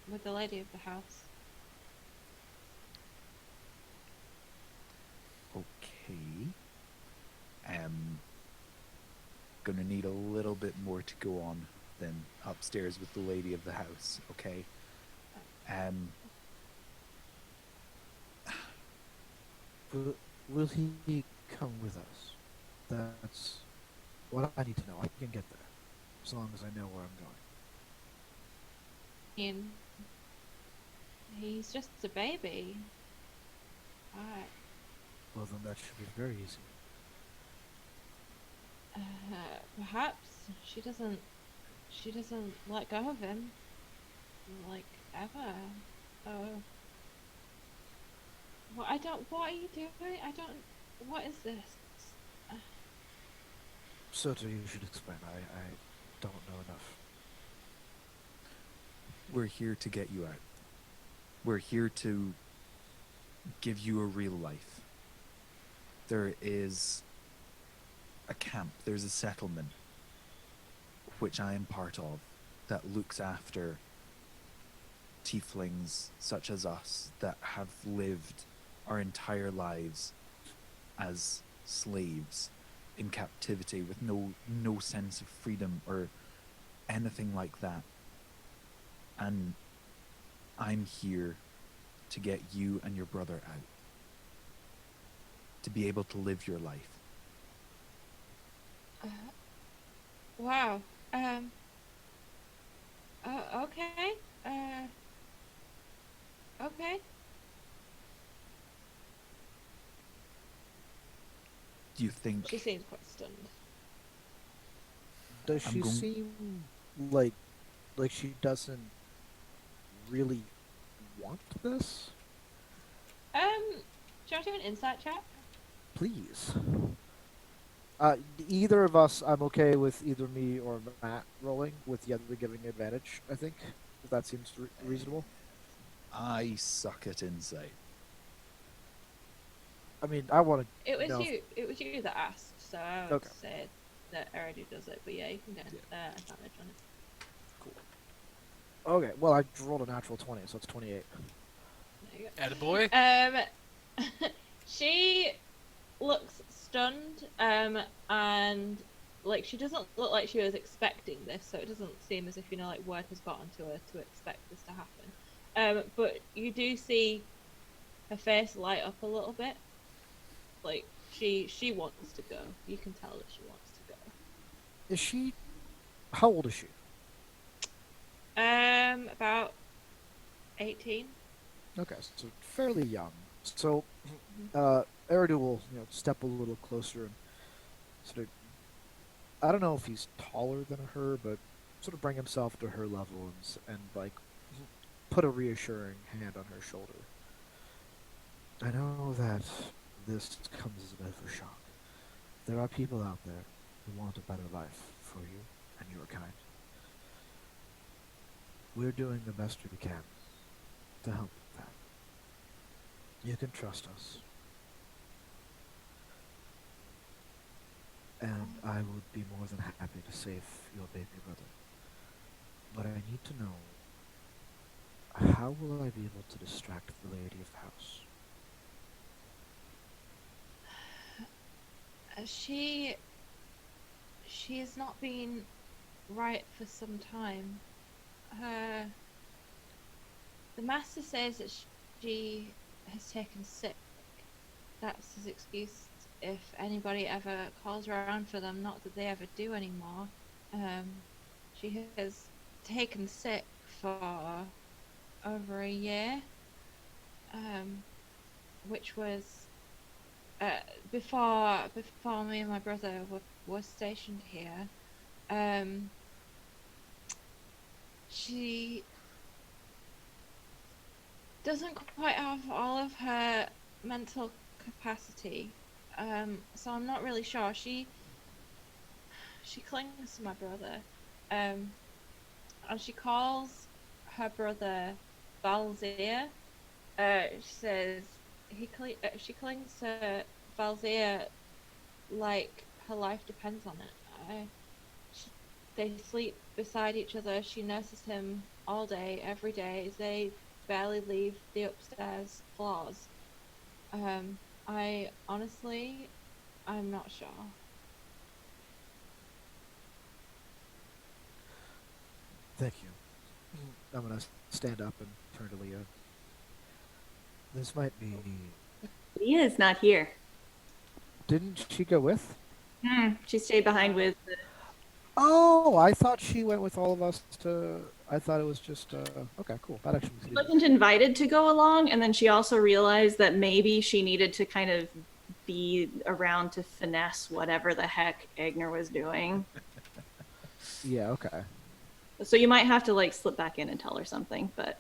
with the lady of the house. Okay. Gonna need a little bit more to go on than upstairs with the lady of the house, okay? Will he come with us? That's what I need to know. I can get there, as long as I know where I'm going. He's just a baby. Alright. Well, then that should be very easy. Perhaps she doesn't let go of him, like, ever. Oh. What are you doing? What is this? Soter, you should explain. I don't know enough. We're here to get you out. We're here to give you a real life. There is a camp, there's a settlement, which I am part of, that looks after tieflings such as us that have lived our entire lives as slaves in captivity with no sense of freedom or anything like that. And I'm here to get you and your brother out, to be able to live your life. Wow. Okay. Okay. Do you think She seems quite stunned. Does I'm she going- seem like she doesn't really want this? Do you want to do an insight check? Please. Either of us, I'm okay with either me or Matt rolling, with the other giving advantage, I think, if that seems reasonable. I suck at insight? I mean, I want It to was know. you. It was you that asked, so I would Okay. say that Eridu does it. But yeah, you can get advantage on it. Okay, well, I rolled a natural 20, so it's 28. There you Attaboy. go. She looks stunned, and like she doesn't look like she was expecting this, so it doesn't seem as if like word has gotten to her to expect this to happen. But you do see her face light up a little bit, like she wants to go. You can tell that she wants to go. Is she. How old is she? About 18. Okay, so fairly young. So, Eridu will, step a little closer and sort of. I don't know if he's taller than her, but sort of bring himself to her level and like, put a reassuring hand on her shoulder. I know that this comes as a bit of a shock. There are people out there who want a better life for you and your kind. We're doing the best we can to help with that. You can trust us. And I would be more than happy to save your baby brother. But I need to know, how will I be able to distract the lady of the house? She has not been right for some time. The master says that she has taken sick. That's his excuse if anybody ever calls around for them. Not that they ever do anymore. She has taken sick for over a year, which was before me and my brother were stationed here. She doesn't quite have all of her mental capacity, so I'm not really sure. She clings to my brother, and she calls her brother Valzir. She says she clings to Valzir like her life depends on it. They sleep beside each other. She nurses him all day, every day. They barely leave the upstairs floors. I honestly, I'm not sure. Thank you. I'm gonna stand up and turn to Leah. This might be. Leah is not here. Didn't she go with? She stayed behind with. Oh, I thought she went with all of us to. I thought it was just. Okay, cool. That actually makes it She easier. wasn't invited to go along, and then she also realized that maybe she needed to kind of be around to finesse whatever the heck Agner was doing. Yeah. Okay. So you might have to like slip back in and tell her something, but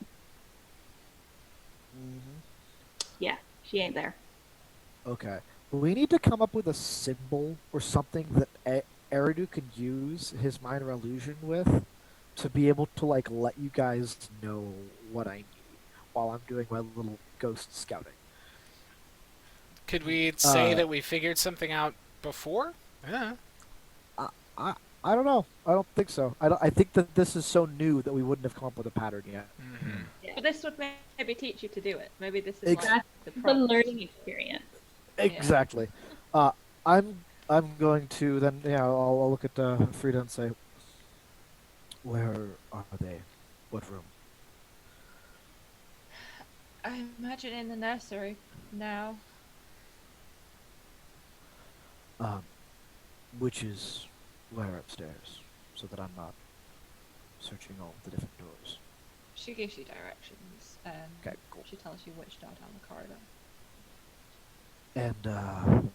yeah, she ain't there. Okay. We need to come up with a symbol or something that Eridu can use his minor illusion with to be able to like let you guys know what I need while I'm doing my little ghost scouting. Could we say that we figured something out before? Yeah. I I don't know. I don't think so. I think that this is so new that we wouldn't have come up with a pattern yet. Mm-hmm. Yeah. But this would maybe teach you to do it. Maybe this is Ex- like the It's a prompt. learning experience. Exactly. I'm going to then I'll look at Frida and say, where are they? What room? I imagine in the nursery now. Um, which is where upstairs, so that I'm not searching all the different doors. She gives you directions. Okay, cool. She tells you which door down the corridor. And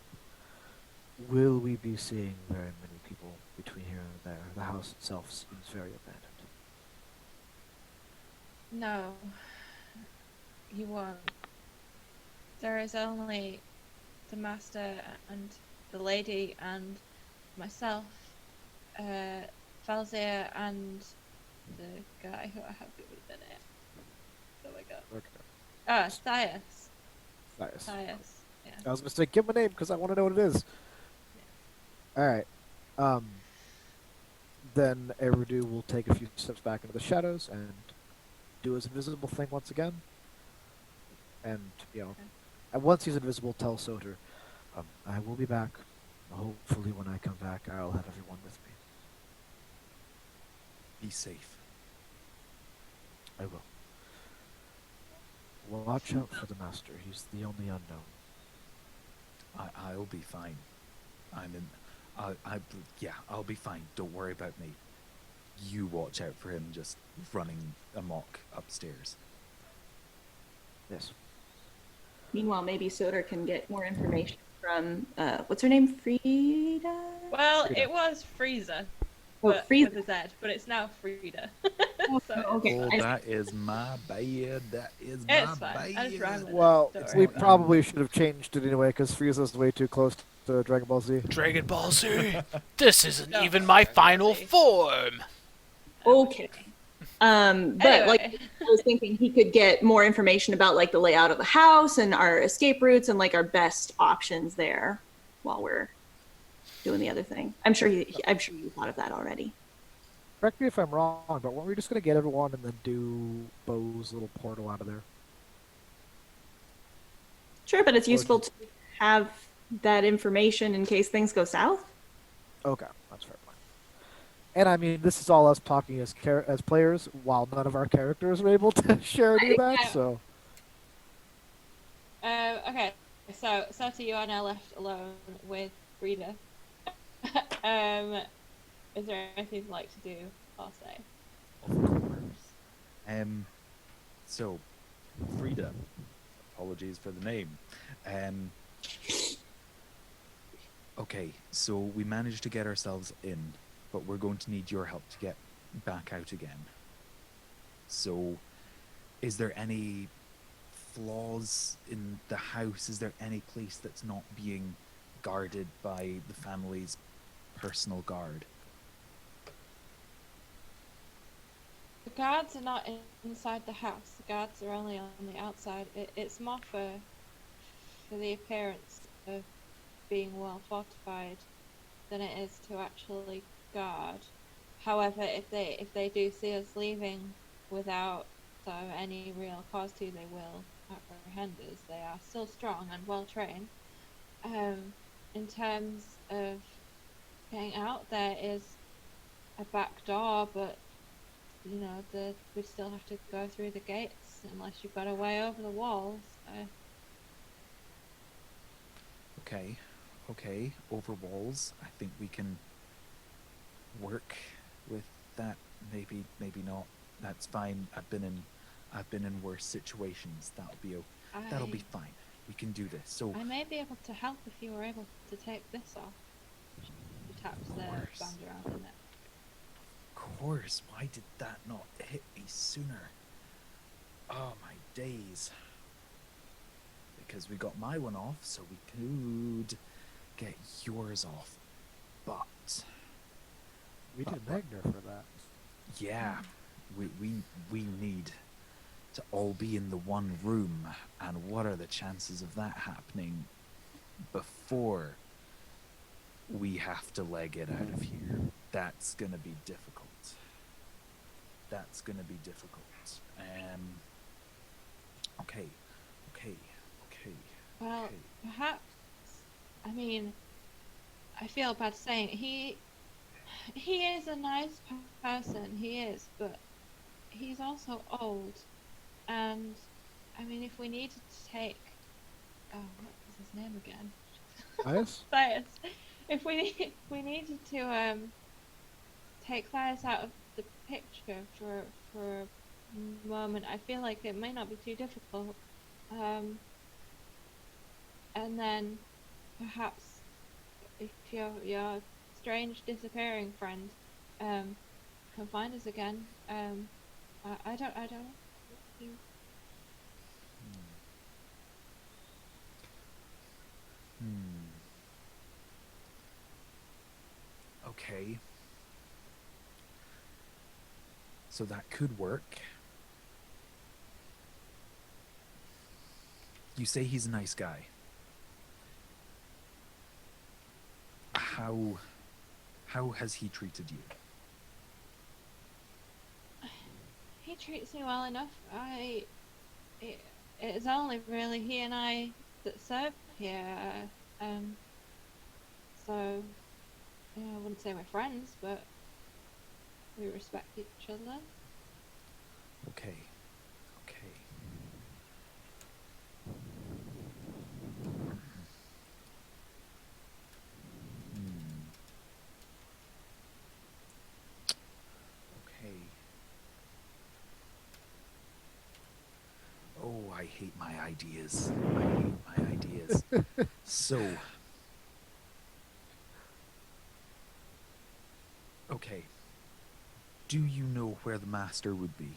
will we be seeing very many people between here and there? The house itself seems very abandoned. No, you won't. There is only the master and the lady and myself, Falzir and the guy who I have with it. Oh my god. Okay. Thias. Nice. Thias. I was gonna say, give him a name because I want to know what it is. All right. Then Eridu will take a few steps back into the shadows and do his invisible thing once again. And and once he's invisible, tell Soter, I will be back. Hopefully, when I come back, I'll have everyone with me. Be safe. I will. Watch out for the master. He's the only unknown. I'll be fine. I'm in. Yeah, I'll be fine. Don't worry about me. You watch out for him just running amok upstairs. Yes. Meanwhile, maybe Soter can get more information from what's her name, Frida. Well, Frida. it was Freezer, Oh, but Frida. with a Z, but it's now Frida. Oh, So okay. Oh, I- that is my bad. That is my It's fine. I just ran bad. with it. Well, Don't we worry about it. probably should have changed it anyway because Frieza's way too close to Dragon Ball Z. Dragon Ball Z. This isn't Don't even worry my about final Z. form. Okay. But like Anyway. I was thinking he could get more information about like the layout of the house and our escape routes and like our best options there while we're doing the other thing. I'm sure you thought of that already. Correct me if I'm wrong, but weren't we just gonna get everyone and then do Bo's little portal out of there? Sure, but it's Or useful just- to have that information in case things go south. Okay, that's fair point. And I mean, this is all us talking as as players, while none of our characters are able to share any of that. Yeah. So Okay. So Soter, you are now left alone with Frida. Is there anything you'd like to do or say? Of course. So, Frida, apologies for the name. Okay, so we managed to get ourselves in, but we're going to need your help to get back out again. So, is there any flaws in the house? Is there any place that's not being guarded by the family's personal guard? The guards are not inside the house. The guards are only on the outside. It's more for the appearance of being well fortified than it is to actually guard. However, if they do see us leaving without any real cause to, they will apprehend us. They are still strong and well trained. In terms of getting out, there is a back door, but you know, we still have to go through the gates unless you've got a way over the walls. Okay, over walls. I think we can work with that. Maybe not. That's fine. I've been in worse situations. That'll be fine. We can do this. So I may be able to help if you were able to take this off. She taps the course. band around the neck. Of course, why did that not hit me sooner? Oh my days. Because we got my one off, so we could get yours off. But we did Magner for that. yeah, we need to all be in the one room, and what are the chances of that happening before we have to leg it out of here? That's gonna be difficult. Okay. Well, Okay. perhaps. I mean, I feel bad saying it. He is a nice person. He is, but he's also old. And I mean, if we needed to take, what was his name again? Nice. Thias. If we needed to take Thias out of the picture for a moment, I feel like it may not be too difficult. And then perhaps if your strange disappearing friend can find us again, I don't know. Okay. So that could work. You say he's a nice guy. how has he treated you? He treats me well enough. It is only really he and I that serve here. Um, so, I wouldn't say we're friends, but we respect each other. Okay. Okay. Hmm. Okay. Oh, I hate my ideas. I hate my ideas. So, okay. Do you know where the master would be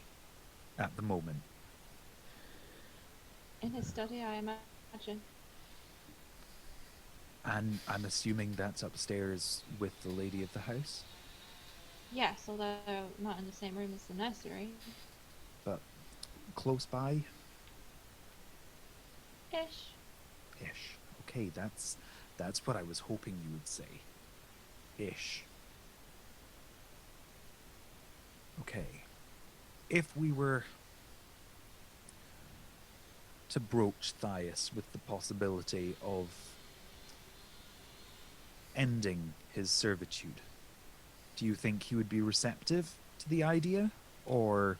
at the moment? In his study, I imagine. And I'm assuming that's upstairs with the lady of the house, Yes, although not in the same room as the nursery. but close by Ish. ish. Okay, that's what I was hoping you would say. Ish. Okay. If we were to broach Thias with the possibility of ending his servitude, do you think he would be receptive to the idea? Or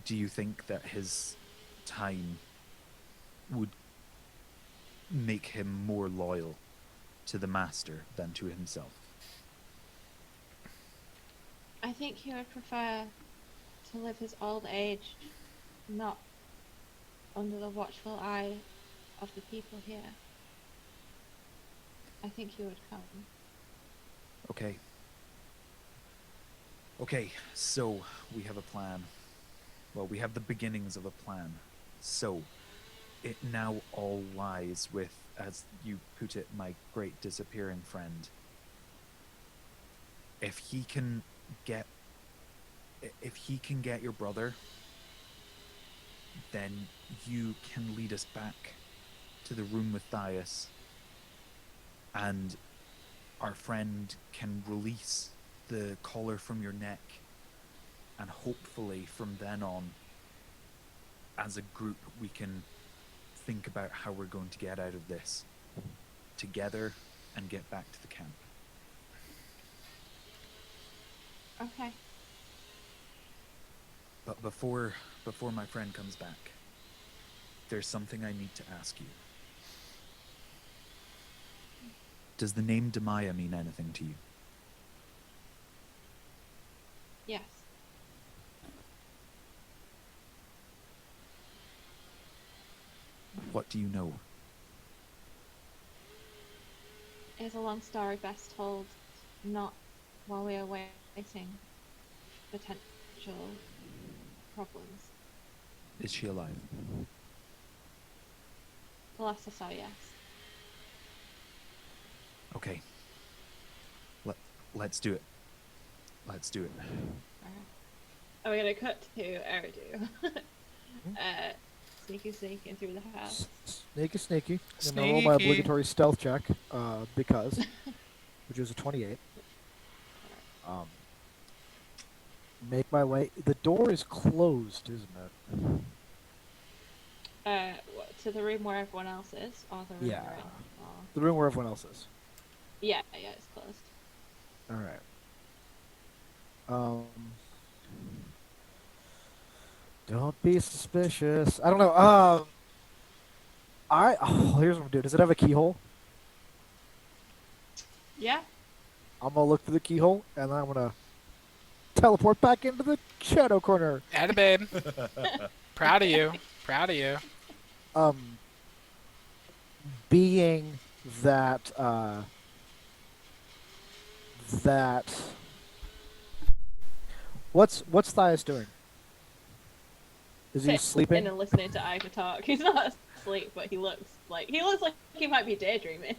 do you think that his time would make him more loyal to the master than to himself? I think he would prefer to live his old age not under the watchful eye of the people here. I think he would come. Okay. Okay, so we have a plan. Well, we have the beginnings of a plan. So, it now all lies with, as you put it, my great disappearing friend. If he can get your brother, then you can lead us back to the room with Thias, and our friend can release the collar from your neck, and hopefully from then on, as a group, we can think about how we're going to get out of this together and get back to the camp. Okay. But before my friend comes back, there's something I need to ask you. Does the name Demaya mean anything to you? Yes. What do you know? It's a long story best told not while we are waiting potential problems. Is she alive? The last I saw, yes. Okay. Let's do it. Let's do it. Are we gonna cut to Eridu? Sneaking through the house. Sneaky. I'm gonna roll my Sneaky. obligatory stealth check, because, which is a 28. Make my way. The door is closed, isn't it? To the room where everyone else is, or the room Yeah. we're in? Or... The room where everyone else is. Yeah, it's closed. All right. Don't be suspicious. I don't know. Here's what I'm doing. Does it have a keyhole? Yeah. I'm gonna look through the keyhole, and then I'm gonna teleport back into the shadow corner. Atta babe. Proud of you. Proud of you. Being that what's Thias doing? Is he Sitting sleeping? and listening to Ivor talk. He's not asleep, but he looks like he might be daydreaming.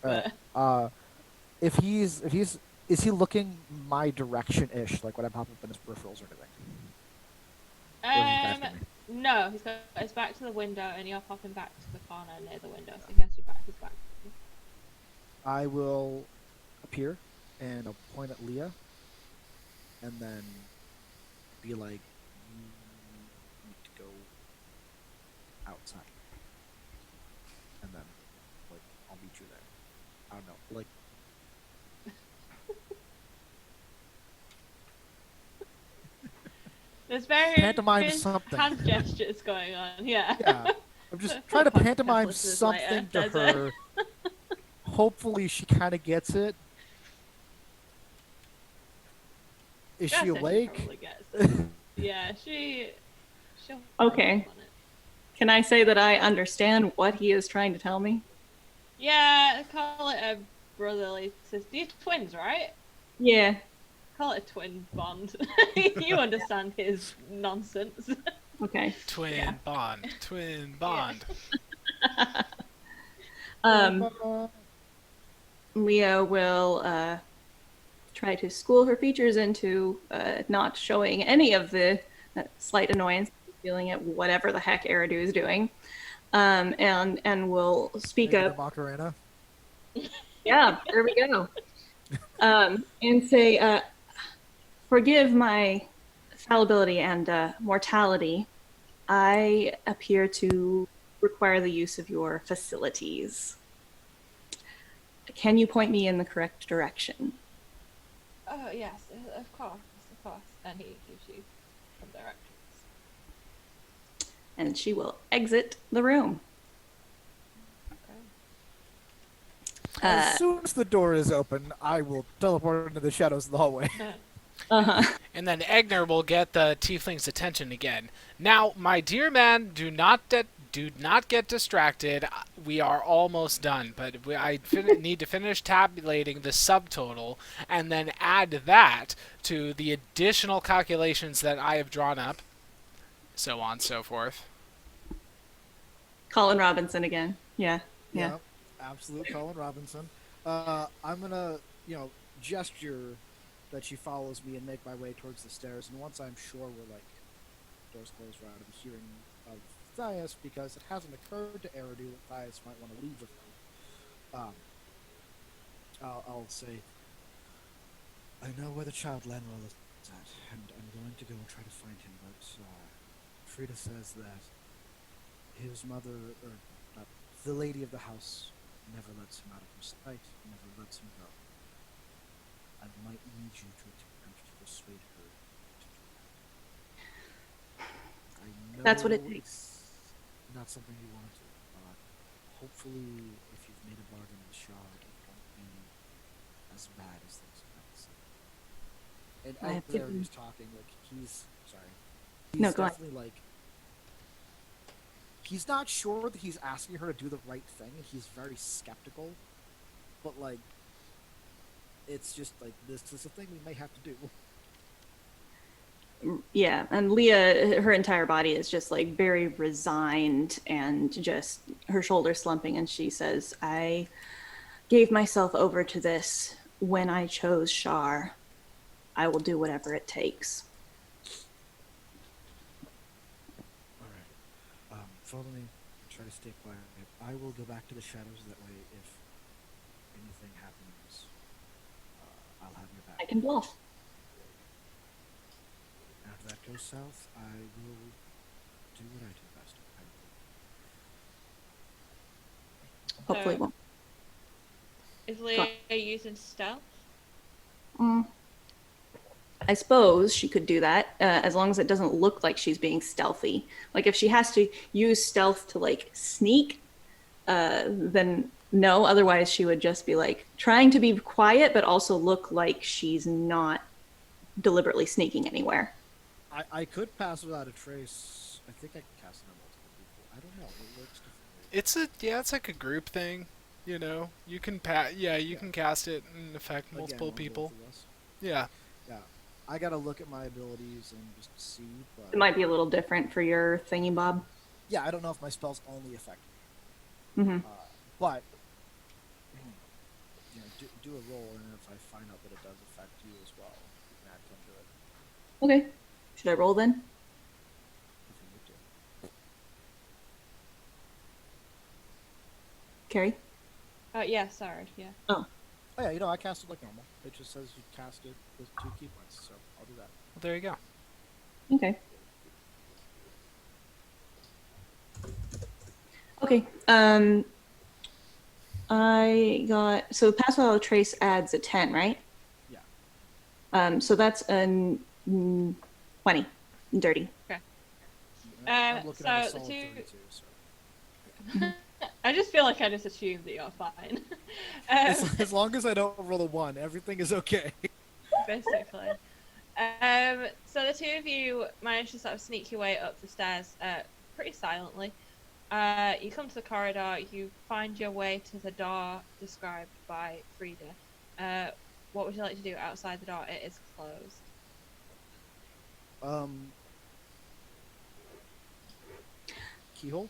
But If he's is he looking my direction ish, like when I pop up in his peripherals or anything? Or is he back to me? no, he's got his back to the window, and you're popping back to the corner near the window, so he has your back. His back. I will appear and I'll point at Leah and then be like, you need to go outside. And then, like, I'll meet you there. I don't know. Like, There's various pantomime something. hand gestures going on. Yeah. Yeah. I'm just trying to pantomime Listeners later, something to does it? her. Hopefully she kind of gets it. Is she Guess that awake? probably gets it. Yeah, she'll Okay. on it. Can I say that I understand what he is trying to tell me? Yeah, call it a brotherly sister. You're twins, right? Yeah. Call it a twin bond. You understand his nonsense. Okay. Twin bond. Twin bond. Leah will try to school her features into not showing any of the slight annoyance feeling at whatever the heck Eridu is doing, and will speak Maybe up. the Macarena. Yeah, there we go. And say, forgive my fallibility and mortality. I appear to require the use of your facilities. Can you point me in the correct direction? Oh yes, of course, of course. And he gives you some directions. And she will exit the room. Okay. As soon as the door is open, I will teleport into the shadows of the hallway. Uh-huh. And then Egner will get the tiefling's attention again. Now, my dear man, do not get distracted. We are almost done, but I need to finish tabulating the subtotal and then add that to the additional calculations that I have drawn up, so on and so forth. Colin Robinson again. Yeah. Yeah. Yep, absolute Colin Robinson. I'm gonna, gesture that she follows me and make my way towards the stairs. And once I'm sure we're like doors closed, we're out of the hearing of Thias, because it hasn't occurred to Eridu that Thias might want to leave with her. I'll say, I know where the child Lanwell is at, and I'm going to go and try to find him. But Frida says that his mother, or the lady of the house, never lets him out of her sight, never lets him go. I might need you to attempt to persuade her to do that. I know That's what it takes. it's not something you want to. Hopefully, if you've made a bargain with Shaw, it won't be as bad as things might seem. And I out have there, given- he's talking like he's sorry. He's No, go ahead. definitely like he's not sure that he's asking her to do the right thing, and he's very skeptical. But like, it's just like this is a thing we may have to do. Yeah, and Leah, her entire body is just like very resigned and just her shoulders slumping, and she says, I gave myself over to this when I chose Shar. I will do whatever it takes. All right. Follow me. Try to stay quiet. I will go back to the shadows. That way, if anything happens, I'll have your I back. can bluff. After that goes south, I will do what I do best. Hopefully it So- won't. Is Leah using stealth? I suppose she could do that as long as it doesn't look like she's being stealthy. Like if she has to use stealth to like sneak, then no. Otherwise, she would just be like trying to be quiet, but also look like she's not deliberately sneaking anywhere. I could pass without a trace. I think I can cast it on multiple people. I don't know. It works differently. It's like a group thing, you know. You can can cast it and affect multiple Again, on people. both of us. Yeah. Yeah. I gotta look at my abilities and just see. But It might be a little different for your thingy bob. yeah, I don't know if my spells only affect Hmm. me. But do a roll, and if I find out that it does affect you as well, you can add 10 to it Okay. Should I roll then? if you need to. Carrie? Yeah, sorry. Yeah. Oh, Oh yeah, I cast it like normal. It just says you cast it with 2 key points, so I'll do that. Well, there you go. okay. Okay. I got so pass without a trace adds a 10, right? Yeah. So that's a 20, dirty. Okay. I'm looking at a So the solid two. 32. So I just feel like I just assumed that you're fine. as long as I don't roll a 1, everything is okay. Basically. So the two of you manage to sort of sneak your way up the stairs, pretty silently. You come to the corridor. You find your way to the door described by Frida. What would you like to do outside the door? It is closed. Um, keyhole.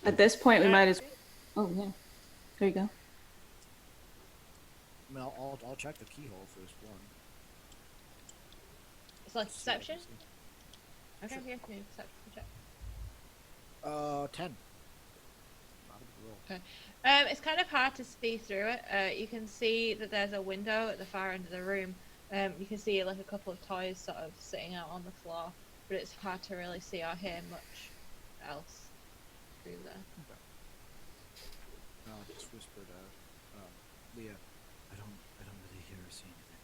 At this point, we Uh, might as. Oh yeah, there you go. I mean, I'll check the keyhole first one. It's like See what I perception. can see. Okay, Sure. yeah, can you perception check? 10. Not a big roll. Okay. It's kind of hard to see through it. You can see that there's a window at the far end of the room. You can see like a couple of toys sort of sitting out on the floor, but it's hard to really see or hear much else through there. Just whispered, Leah, I don't really hear or see anything.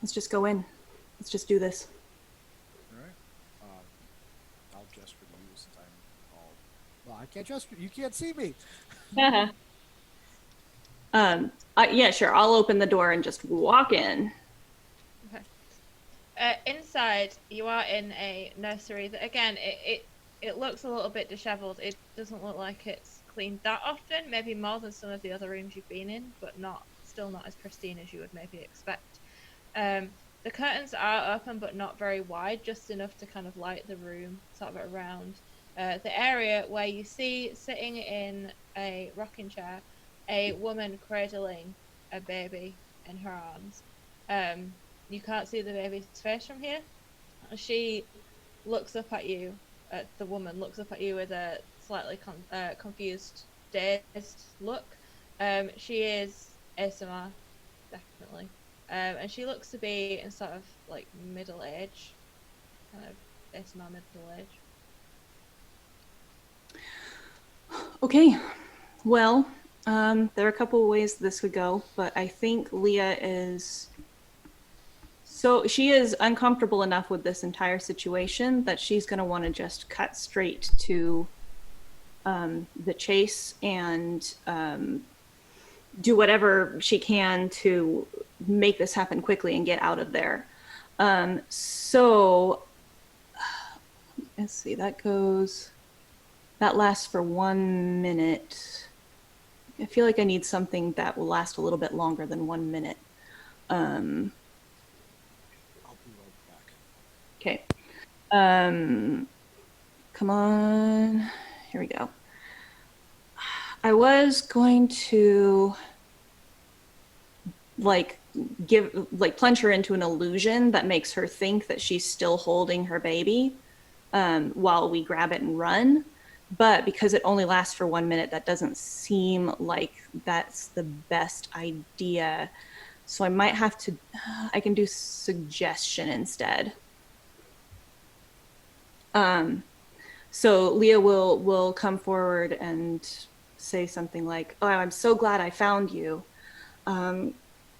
Let's just go in. Let's just do this. All right. I'll gesture to you since I'm all. Well, I can't gesture. You can't see me. Yeah, sure. I'll open the door and just walk in. Inside, you are in a nursery that, again, it looks a little bit disheveled. It doesn't look like it's cleaned that often, maybe more than some of the other rooms you've been in, but still not as pristine as you would maybe expect. The curtains are open, but not very wide, just enough to kind of light the room sort of around. The area where you see sitting in a rocking chair a woman cradling a baby in her arms. You can't see the baby's face from here. She looks up at you. The woman looks up at you with a slightly confused, dazed look. She is ASMR, definitely. And she looks to be in sort of like middle age, kind of ASMR middle age. Okay. Well, there are a couple of ways this could go, but I think Leah is. So she is uncomfortable enough with this entire situation that she's going to want to just cut straight to the chase and do whatever she can to make this happen quickly and get out of there. So let's see, that lasts for 1 minute. I feel like I need something that will last a little bit longer than 1 minute. I'll be right back. Okay. Come on. Here we go. I was going to plunge her into an illusion that makes her think that she's still holding her baby while we grab it and run. But because it only lasts for 1 minute, that doesn't seem like that's the best idea. So I might have to, I can do suggestion instead. So Leah will come forward and say something like, "Oh, I'm so glad I found you.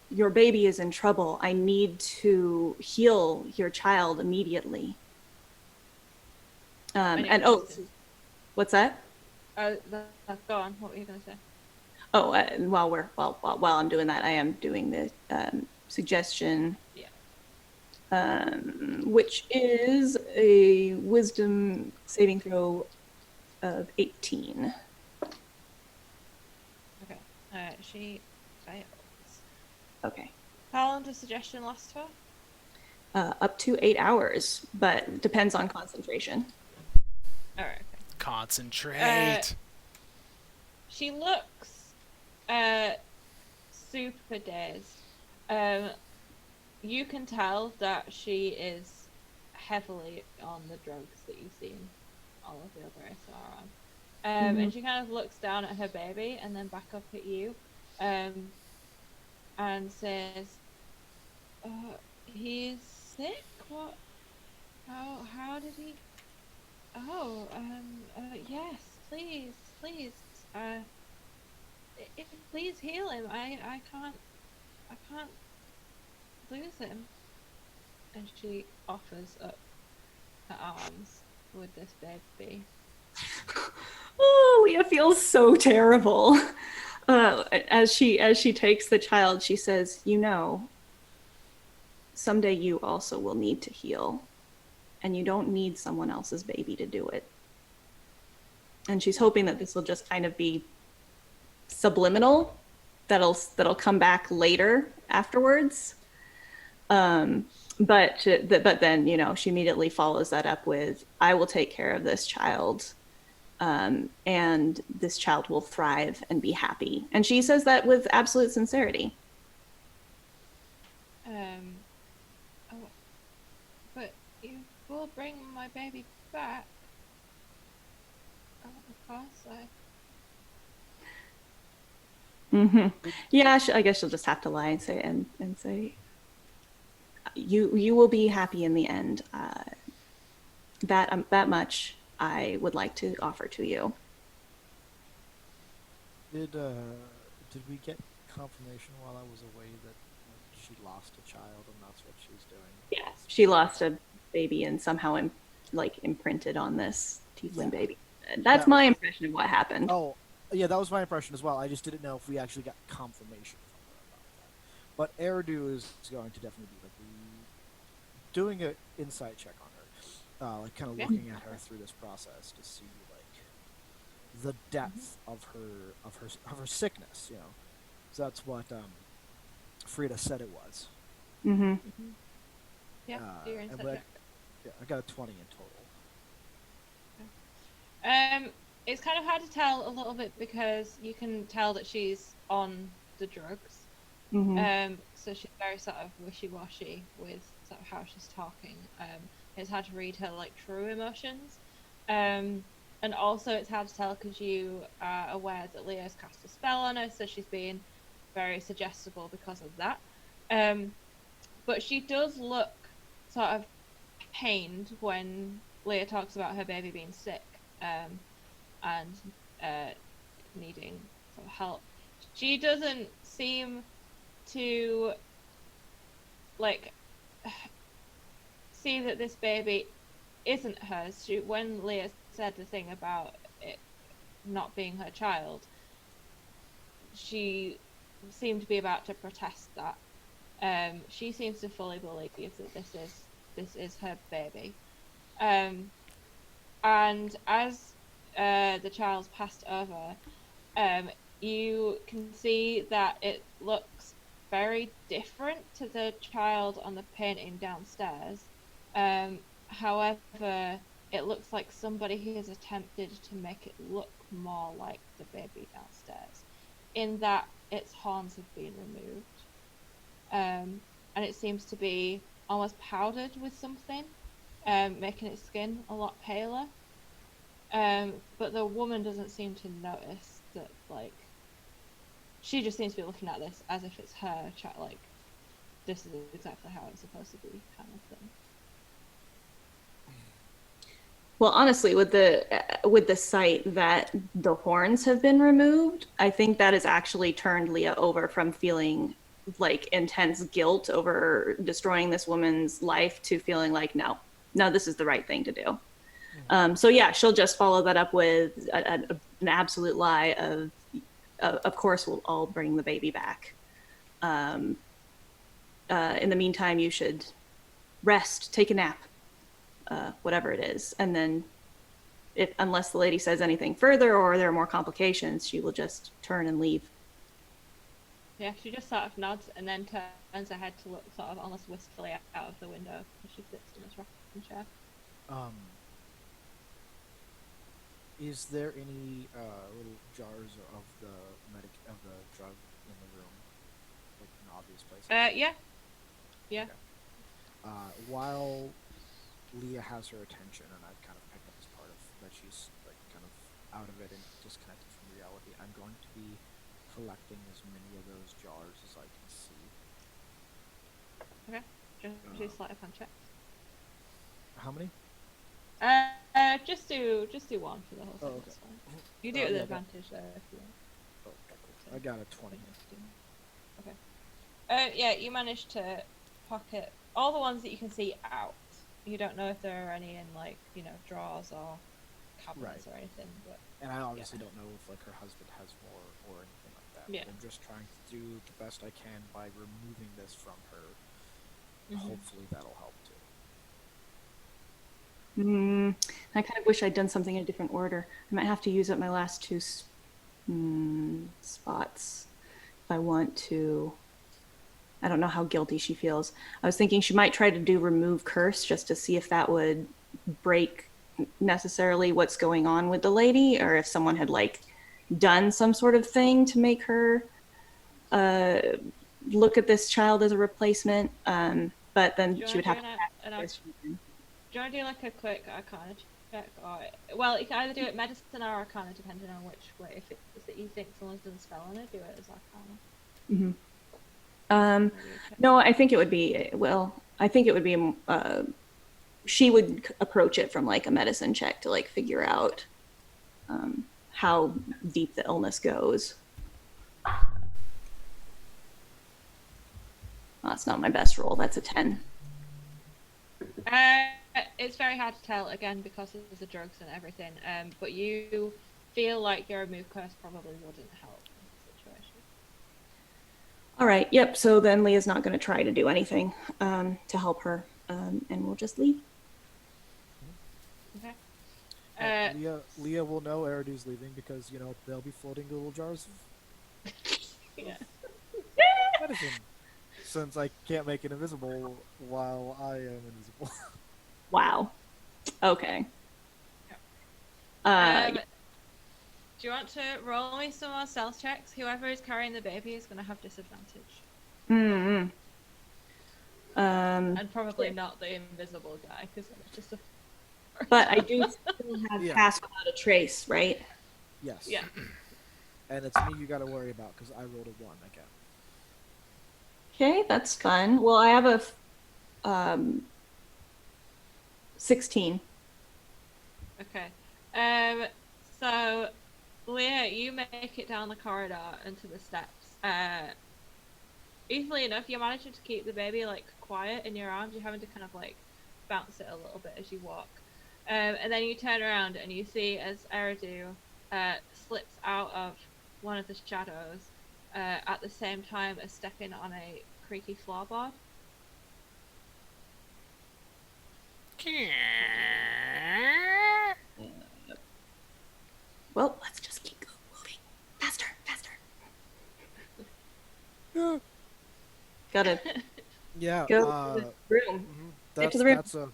Your baby is in trouble. I need to heal your child immediately." What's that? Go on. What were you going to say? Oh, while I'm doing that, I am doing the suggestion. Yeah. Which is a wisdom saving throw of 18. Okay. She fails. Okay. How long does suggestion last for? Up to 8 hours, but depends on concentration. All right. Okay. Concentrate. She looks super dazed. You can tell that she is heavily on the drugs that you've seen all of the other ASR Mhm. And she kind of looks down at her baby and then back up at you, and says, "He's sick. What? How did he? Oh, yes, please, please, please heal him. I can't lose him." And she offers up her arms with this baby. Oh, Leah feels so terrible. As she takes the child, she says, "You know, someday you also will need to heal, and you don't need someone else's baby to do it." And she's hoping that this will just kind of be subliminal, that'll come back later afterwards. Um, but then she immediately follows that up with, "I will take care of this child, and this child will thrive and be happy." And she says that with absolute sincerity. Um, oh, but you will bring my baby back. Oh, of course, Mm-hmm. Yeah, I guess she'll just have to lie and say, you will be happy in the end. That much I would like to offer to you. Did we get confirmation while I was away that she lost a child and that's what she's doing? Yes, she lost a baby and somehow imprinted on this tiefling Yeah. baby. That's That my impression of what happened. Oh, yeah, that was my impression as well. I just didn't know if we actually got confirmation from her about that. But Eridu is going to definitely be like doing an insight check on her, like kind of Yeah. looking at her through this process to see like the depth of her sickness. So that's what Frida said it was. Mm-hmm. yeah, do your And insight check. I got a 20 in total. It's kind of hard to tell a little bit because you can tell that she's on the drugs. Mm-hmm. So she's very sort of wishy-washy with sort of how she's talking. It's hard to read her like true emotions. And also it's hard to tell because you are aware that Leo's cast a spell on her, so she's being very suggestible because of that. But she does look sort of pained when Leah talks about her baby being sick, and needing sort of help. She doesn't seem to like see that this baby isn't hers. When Leah said the thing about it not being her child, she seemed to be about to protest that. She seems to fully believe that this is her baby. And as the child's passed over, you can see that it looks very different to the child on the painting downstairs. However, it looks like somebody has attempted to make it look more like the baby downstairs, in that its horns have been removed. And it seems to be almost powdered with something, making its skin a lot paler. But the woman doesn't seem to notice that, like, she just seems to be looking at this as if it's her child, like, this is exactly how it's supposed to be, kind of thing. Well, honestly, with the sight that the horns have been removed, I think that has actually turned Leah over from feeling like intense guilt over destroying this woman's life to feeling like, no, this is the right thing to do. So yeah, she'll just follow that up with an absolute lie of course I'll bring the baby back. In the meantime, you should rest, take a nap, whatever it is. And then unless the lady says anything further or there are more complications, she will just turn and leave. Yeah, she just sort of nods and then turns her head to look sort of almost wistfully out of the window as she sits in this rocking chair. Is there any little jars of the drug in the room, like in obvious places? Yeah. While Leah has her attention, and I've kind of picked up this part of that she's like kind of out of it and disconnected from reality. I'm going to be collecting as many of those jars as I can see. Okay. Just do sleight of hand checks. How many? Just do one for the whole thing. Oh, okay. That's fine. You do it with yeah, advantage though if you want. Oh, okay, cool. I got a 20. Okay. Yeah, you managed to pocket all the ones that you can see out. You don't know if there are any in like, drawers or cabinets or anything, but And I obviously don't know if like her husband has more or anything like that. Yeah. I'm just trying to do the best I can by removing this from her. Mhm. Hopefully that'll help too. I kind of wish I'd done something in a different order. I might have to use up my last two spots if I want to. I don't know how guilty she feels. I was thinking she might try to do remove curse just to see if that would break necessarily what's going on with the lady, or if someone had like done some sort of thing to make her look at this child as a replacement. But then she would have to. Do you want to do like a quick Arcana check, or you can either do it medicine or Arcana depending on which way. If it's that you think someone's done a spell on it, do it as Arcana. No, I think it would be, she would approach it from like a medicine check to like figure out how deep the illness goes. Well, that's not my best roll. That's a 10. It's very hard to tell again because of the drugs and everything. But you feel like your remove curse probably wouldn't help in this situation. All right. Yep. So then Leah's not going to try to do anything to help her, and we'll just leave. Okay. Leah will know Eridu's leaving because they'll be floating little jars of Yeah. medicine. Since I can't make it invisible while I am invisible. Wow. Okay. Do you want to roll me some more stealth checks? Whoever is carrying the baby is going to have disadvantage. And probably not the invisible guy, because it's just a... But I do still have pass without a trace, right? Yes. Yeah. And it's me you gotta worry about, because I rolled a 1 again. Okay, that's fun. Well, I have a 16. Okay. So, Leah, you make it down the corridor and to the steps. Easily enough, you're managing to keep the baby, like, quiet in your arms. You're having to kind of, like, bounce it a little bit as you walk. And then you turn around and you see as Eridu slips out of one of the shadows at the same time as stepping on a creaky floorboard. Well, let's just keep moving. Faster, faster. Yeah. Got it. Yeah. Go to the room. Get to the room.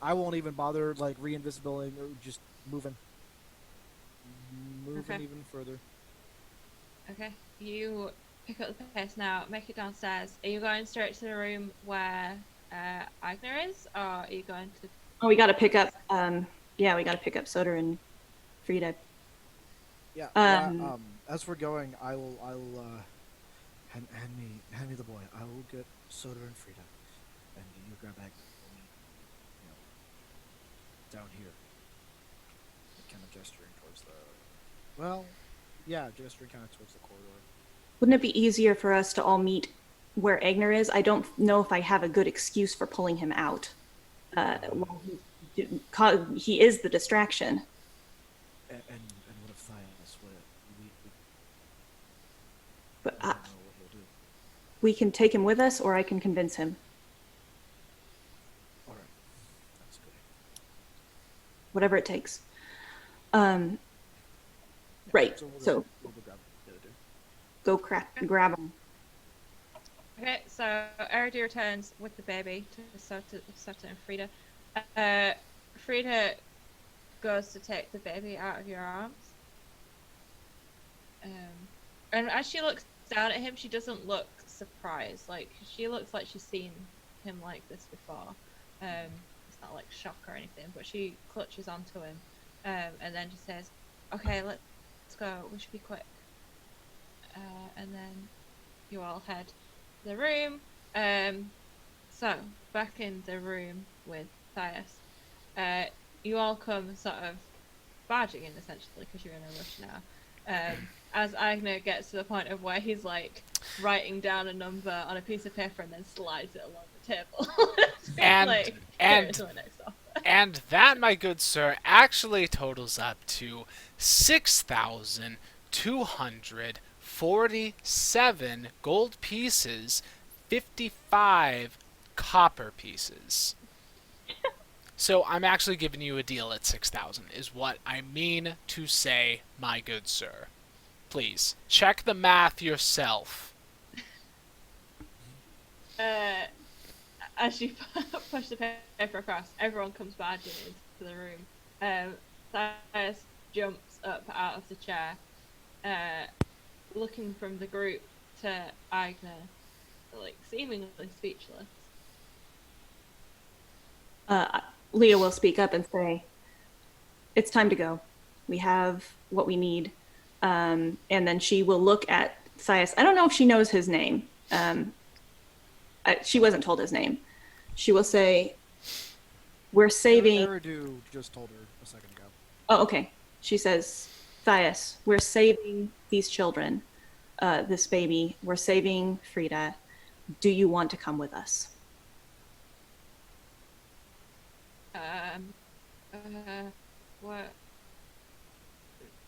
I won't even bother like re-invisibling or just moving. Okay. Even further. Okay. You pick up the pace now, make it downstairs. Are you going straight to the room where Agner is, or are you going to... Oh, we gotta pick up, we gotta pick up Soter and Frida. Yeah. As we're going, I'll hand me the boy. I will get Soter and Frida, and you grab Agner. Down here. Kind of gesturing towards gesturing kind of towards the corridor. Wouldn't it be easier for us to all meet where Agner is? I don't know if I have a good excuse for pulling him out. He is the distraction. And what if Thias would we But don't know what he'll do. we can take him with us, or I can convince him. All right, that's good. Whatever it takes. Right. So we'll go grab the other dude. grab him. Okay, so Eridu returns with the baby to Soter and Frida. Frida goes to take the baby out of your arms. And as she looks down at him, she doesn't look surprised. Like, she looks like she's seen him like this before. It's not like shock or anything, but she clutches onto him and then just says, Okay, let's go. We should be quick. And then you all head to the room. So back in the room with Thias, you all come sort of barging in essentially because you're in a rush now. As Agner gets to the point of where he's like writing down a number on a piece of paper and then slides it along the table. And like, and to my next offer. and that, my good sir, actually totals up to 6,247 gold pieces, 55 copper pieces. So I'm actually giving you a deal at 6,000 is what I mean to say, my good sir. Please, check the math yourself. As you push the paper across, everyone comes barging into the room. Thias jumps up out of the chair, looking from the group to Agner, like seemingly speechless. Leah will speak up and say, "It's time to go. We have what we need." And then she will look at Thias. I don't know if she knows his name. She wasn't told his name. She will say, "We're saving." Eridu just told her a second ago. Oh, okay. She says, "Thias, we're saving these children, this baby. We're saving Frida. Do you want to come with us?" What?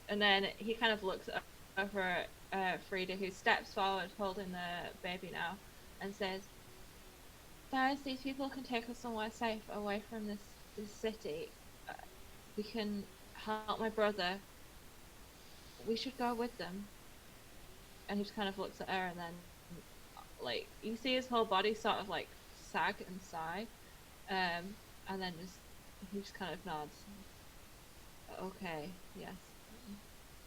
And then he kind of looks over at Frida, who steps forward holding the baby now, and says, "Guys, these people can take us somewhere safe away from this city. We can help my brother. We should go with them." And he just kind of looks at her, and then, like, you see his whole body sort of like sag and sigh, and then he just kind of nods. "Okay, yes,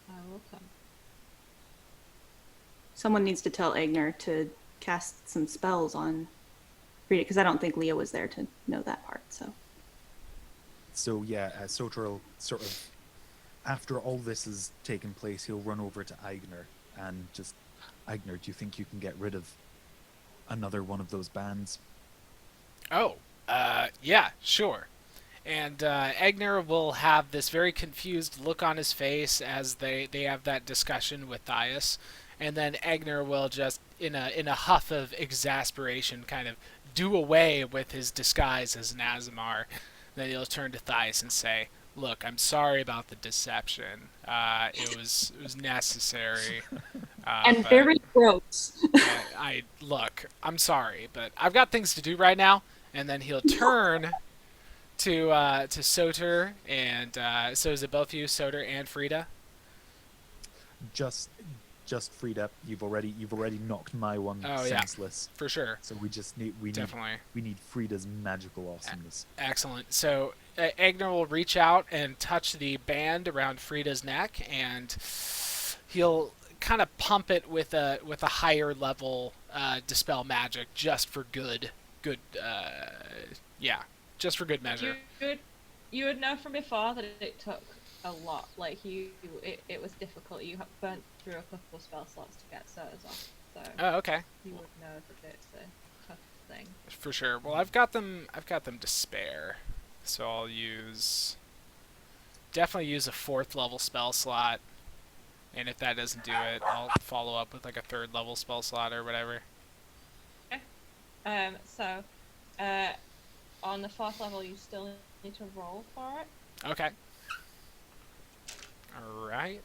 I will come." Someone needs to tell Agner to cast some spells on Frida, because I don't think Leah was there to know that part. So yeah, Soter will sort of, after all this has taken place, he'll run over to Agner and just, "Agner, do you think you can get rid of another one of those bands?" Oh, yeah, sure. And Egner will have this very confused look on his face as they have that discussion with Thias, and then Egner will just, in a huff of exasperation, kind of do away with his disguise as an Azamar. Then he'll turn to Thias and say, "Look, I'm sorry about the deception. It was necessary." And very gross. I look. I'm sorry, but I've got things to do right now. And then he'll turn to Soter and so is it both of you, Soter and Frida? Just Frida. You've already knocked my one senseless. Yeah, for sure. So we Definitely. need Frida's magical awesomeness. Excellent. So Agner will reach out and touch the band around Frida's neck, and he'll kind of pump it with a higher level dispel magic just for good just for good measure. You would know from before that it took a lot. Like it was difficult. You burnt through a couple of spell slots to get Soters off. So Oh, okay. you would know that it's a tough thing. For sure. Well, I've got them to spare, so I'll definitely use a 4th level spell slot, and if that doesn't do it, I'll follow up with like a 3rd level spell slot or whatever. Okay. So, on the 4th level, you still need to roll for it. Okay. All right.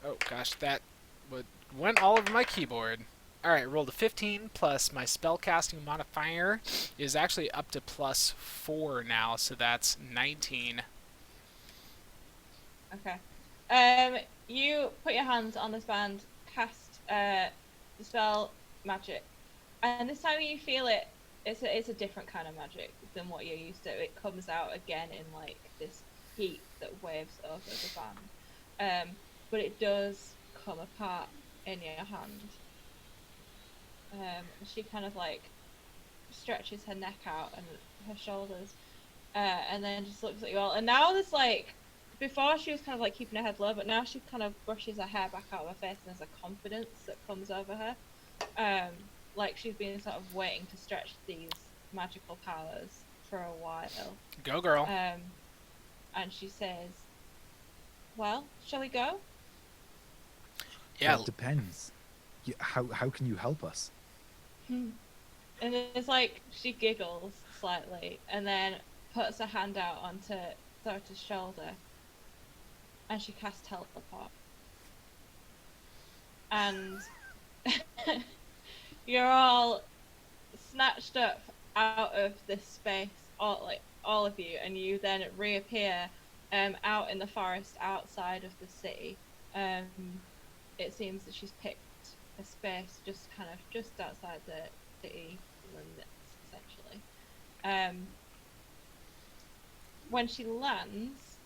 Oh gosh, that went all over my keyboard. All right, rolled a 15 plus my spellcasting modifier is actually up to +4 now, so that's 19. Okay. You put your hands on this band, cast the spell magic, and this time you feel it. It's a different kind of magic than what you're used to. It comes out again in like this heat that waves over the band, but it does come apart in your hand. She kind of like stretches her neck out and her shoulders, and then just looks at you all. And now there's like before she was kind of like keeping her head low, but now she kind of brushes her hair back out of her face, and there's a confidence that comes over her. Like she's been sort of waiting to stretch these magical powers for a while. Go, girl. And she says, "Well, shall we go?" Yeah. Well, it depends. How can you help us? And it's like she giggles slightly and then puts her hand out onto Soter's shoulder, and she casts teleport. And you're all snatched up out of this space, all of you, and you then reappear out in the forest outside of the city. It seems that she's picked a space just outside the city limits, essentially. When she lands,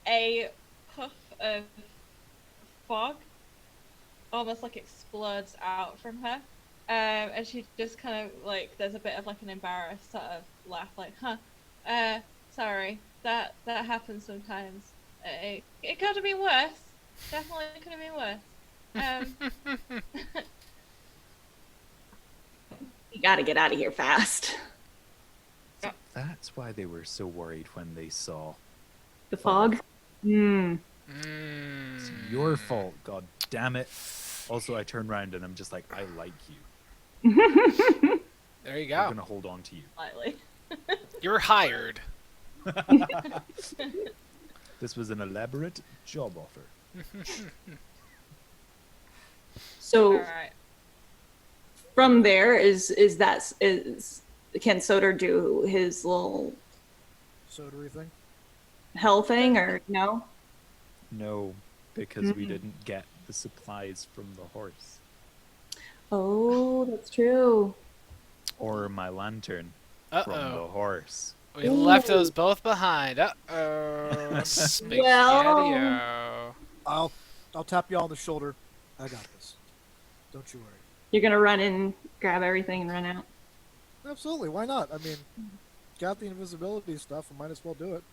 a puff of fog almost like explodes out from her, and she just kind of like, there's a bit of like an embarrassed sort of laugh, like, sorry, that happens sometimes. It could have been worse. Definitely could have been worse. You gotta get out of here fast. That's why they were so worried when they saw. The fog? Hmm. It's your fault, god damn it. Also, I turn around and I'm just like, I like you. There you I'm go. gonna hold on to you. Slightly. You're hired. This was an elaborate job offer. So Alright. from there is can Soter do his little Sotery thing. hell thing or no? No, because we didn't get the supplies from the horse. Oh, that's true. Or my lantern from the Uh-oh. horse. We left those both behind. Uh-oh. Spaghetti-o. I'll tap you on the shoulder. I got this. Don't you worry. You're gonna run in, grab everything, and run out. Absolutely. Why not? I mean, got the invisibility stuff. I might as well do it.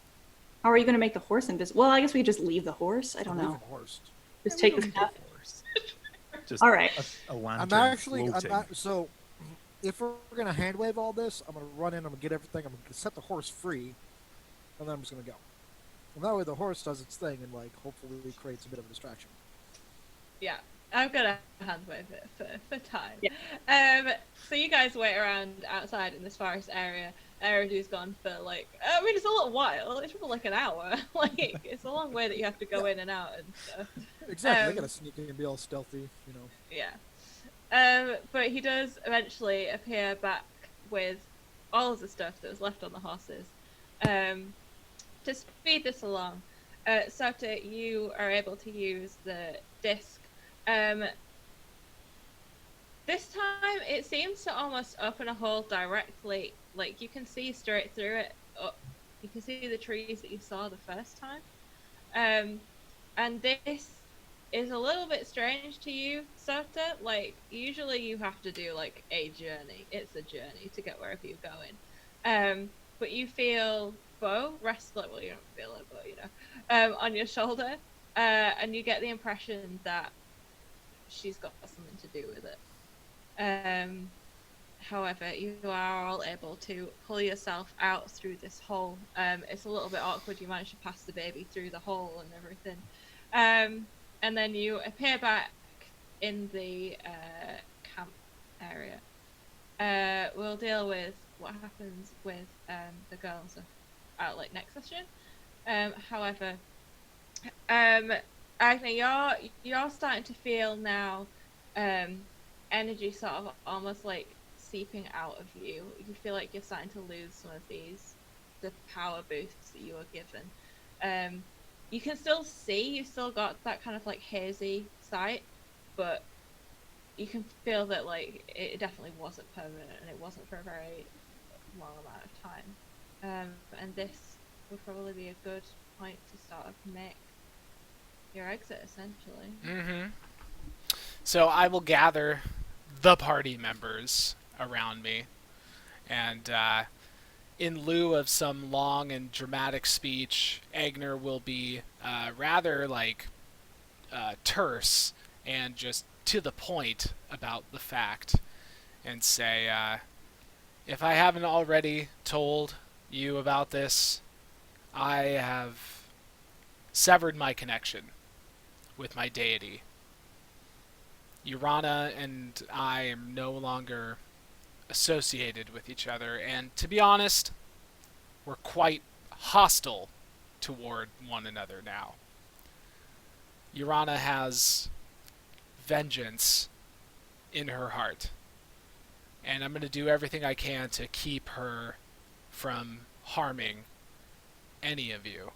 How are you gonna make the horse invisible? Well, I guess we could just leave the horse. I don't I'm know. leaving horse. Just take the stuff. Horse. Just All right. a I'm lantern actually. floating. So, if we're gonna hand wave all this, I'm gonna run in. I'm gonna get everything. I'm gonna set the horse free, and then I'm just gonna go. And that way, the horse does its thing and like hopefully creates a bit of a distraction. Yeah, I'm gonna hand wave it for time. Yeah. So you guys wait around outside in this forest area. Eridu's gone for like, I mean, it's a little while. It's for like an hour. Like, it's a long way that you have to go in and out and stuff. Exactly. I gotta sneak in and be all stealthy, you know. Yeah. But he does eventually appear back with all of the stuff that was left on the horses. To speed this along, Soter, you are able to use the disc. This time, it seems to almost open a hole directly. Like, you can see straight through it. You can see the trees that you saw the first time. And this is a little bit strange to you, Soter. Like, usually you have to do, like, a journey. It's a journey to get wherever you're going. But you feel bow rest, like, well, you don't feel it, but, you know, on your shoulder. And you get the impression that she's got something to do with it. However, you are all able to pull yourself out through this hole. It's a little bit awkward. You manage to pass the baby through the hole and everything. And then you appear back in the camp area. We'll deal with what happens with the girls like next session. However, Agnes, you're starting to feel now energy sort of almost like seeping out of you. You feel like you're starting to lose some of the power boosts that you were given. You can still see, you've still got that kind of like hazy sight, but you can feel that like it definitely wasn't permanent and it wasn't for a very long amount of time. And this would probably be a good point to start to make your exit, essentially. Mm-hmm. So I will gather the party members around me. And in lieu of some long and dramatic speech, Agner will be rather like terse and just to the point about the fact, and say, if I haven't already told you about this, I have severed my connection with my deity. Urana and I am no longer associated with each other, and to be honest, we're quite hostile toward one another now. Urana has vengeance in her heart, and I'm going to do everything I can to keep her from harming any of you.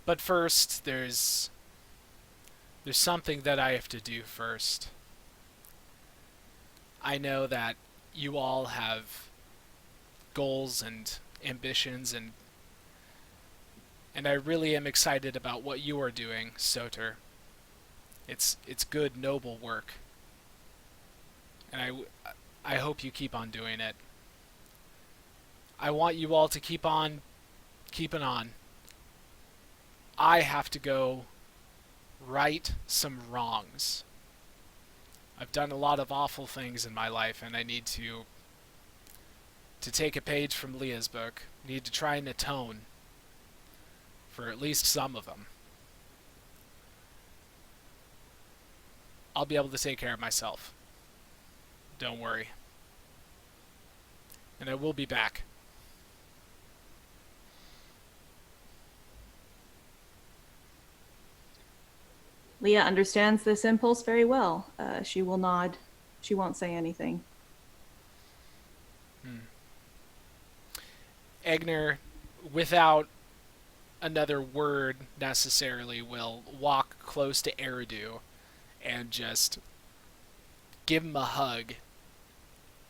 But first, there's something that I have to do first. I know that you all have goals and ambitions, and I really am excited about what you are doing, Soter. It's good, noble work, and I hope you keep on doing it. I want you all to keep on keeping on. I have to go right some wrongs. I've done a lot of awful things in my life, and I need to take a page from Leah's book. Need to try and atone for at least some of them. I'll be able to take care of myself. Don't worry. And I will be back. Leah understands this impulse very well. She will nod. She won't say anything. Agner, without another word necessarily, will walk close to Eridu and just give him a hug,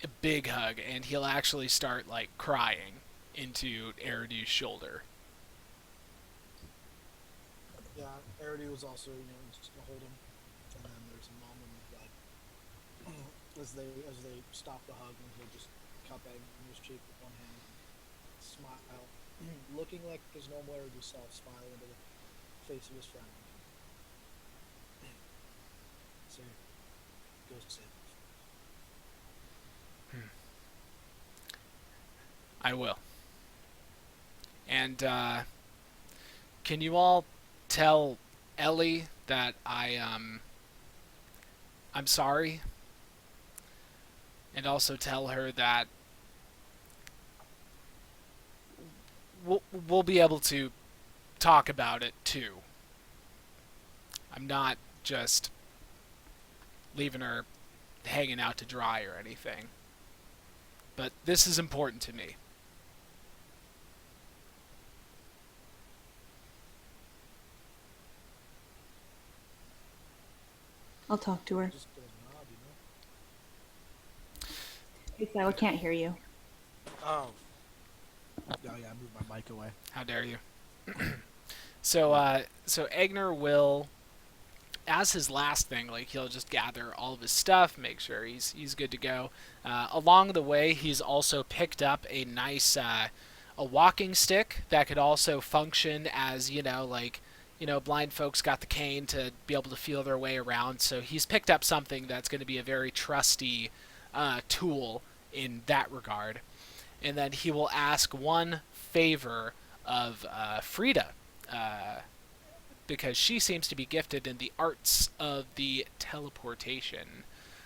a big hug, and he'll actually start like crying into Eridu's shoulder. Yeah, Eridu was also, just gonna hold him, and then there's a moment of like, as they stop the hug, and he'll just cup Agner's cheek with one hand, smile, looking like his normal Eridu self, smile into the face of his friend. So, goes to save him. I will. And can you all tell Ellie that I'm sorry, and also tell her that we'll be able to talk about it too. I'm not just leaving her hanging out to dry or anything. But this is important to me. I'll talk to her. Just goes nod, Hey, so I can't hear you. Oh. Oh yeah, I moved my mic away. How dare you? So Agner will, as his last thing, like he'll just gather all of his stuff, make sure he's good to go. Along the way, he's also picked up a nice a walking stick that could also function as blind folks got the cane to be able to feel their way around. So he's picked up something that's going to be a very trusty tool in that regard. And then he will ask one favor of Frida, because she seems to be gifted in the arts of the teleportation.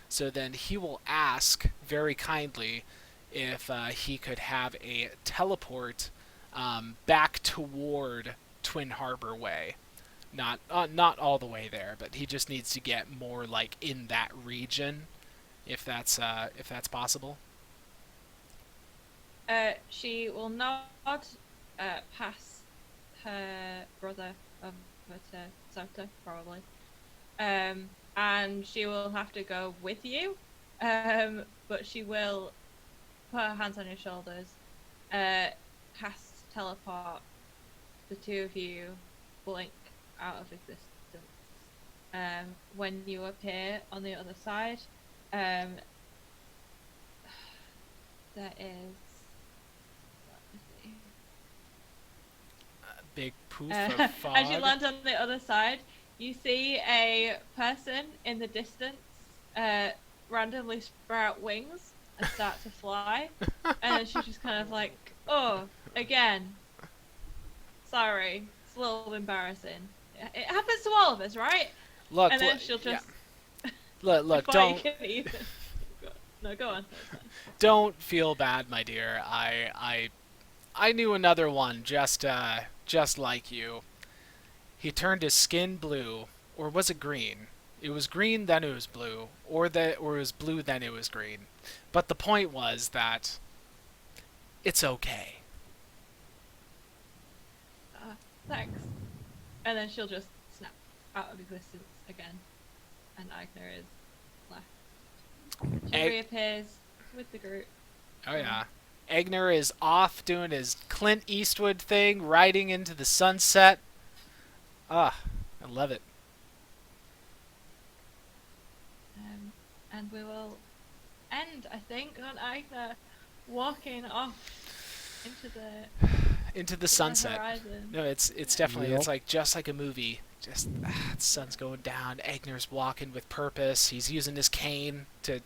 So then he will ask very kindly if he could have a teleport back toward Twin Harbor Way. Not all the way there, but he just needs to get more like in that region, if that's possible. She will nod past her brother over to Soter, probably. And she will have to go with you. But she will put her hands on your shoulders, cast teleport. The two of you blink out of existence. When you appear on the other side, there is. Let me see. Big poof Uh, of as you fog. land on the other side, you see a person in the distance randomly sprout wings and start to fly. And then she's just kind of like, oh, again. Sorry. It's a little embarrassing. It happens to all of us, right? Look, And then look, she'll yeah. just. Look, Before you don't can even. No, go on. don't feel bad, my dear. I knew another one just like you. He turned his skin blue, or was it green? It was green, then it was blue, or it was blue, then it was green. But the point was that it's okay. Thanks. And then she'll just snap out of existence again. And Agner is left. She reappears with the group. Oh yeah. Egner is off doing his Clint Eastwood thing, riding into the sunset. Ah, I love it. And we will end, I think, on Agner walking off Into the the sunset. horizon. No, it's definitely Yep. it's like just like a movie. Just the sun's going down. Egner's walking with purpose. He's using his cane to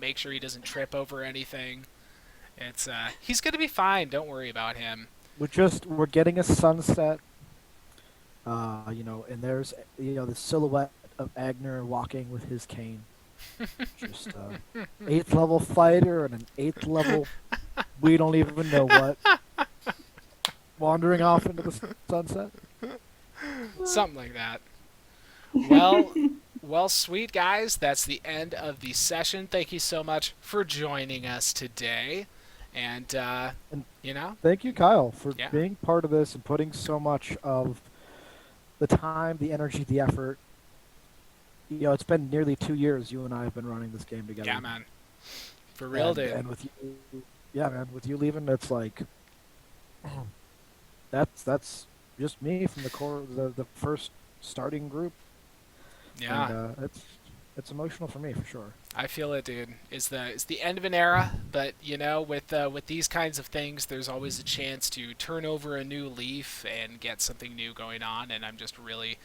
make sure he doesn't trip over anything. It's he's gonna be fine. Don't worry about him. We're getting a sunset. And there's the silhouette of Agner walking with his cane. Just eighth level fighter and an eighth level we don't even know what wandering off into the sunset. Something like that. Well, sweet guys, that's the end of the session. Thank you so much for joining us today. And Thank you, Kyle, for Yeah. being part of this and putting so much of the time, the energy, the effort. It's been nearly 2 years you and I have been running this game together. yeah, man. For real, dude. And with you, yeah, man, with you leaving, it's like that's just me from the core, the first starting group. Yeah. And, it's emotional for me for sure. I feel it, dude. It's the end of an era, but with these kinds of things, there's always a chance to turn over a new leaf and get something new going on. And I'm just really,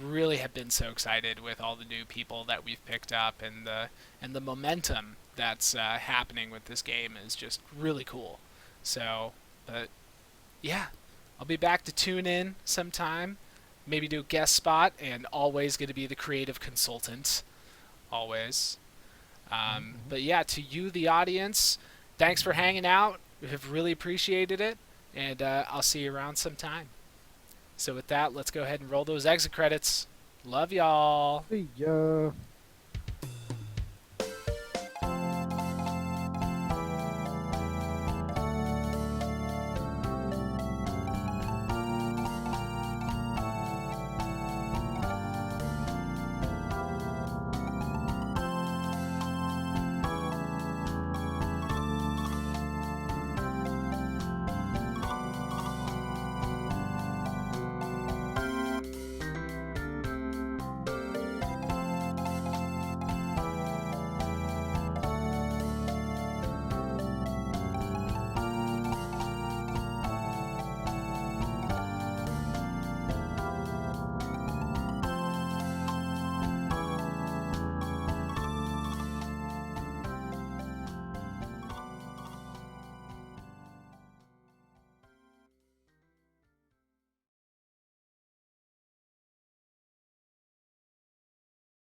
really have been so excited with all the new people that we've picked up, and the momentum that's happening with this game is just really cool. So, but yeah, I'll be back to tune in sometime. Maybe do a guest spot, and always going to be the creative consultant. Always. But yeah, to you, the audience, thanks for hanging out. We have really appreciated it, and I'll see you around sometime. So with that, let's go ahead and roll those exit credits. Love y'all. See ya.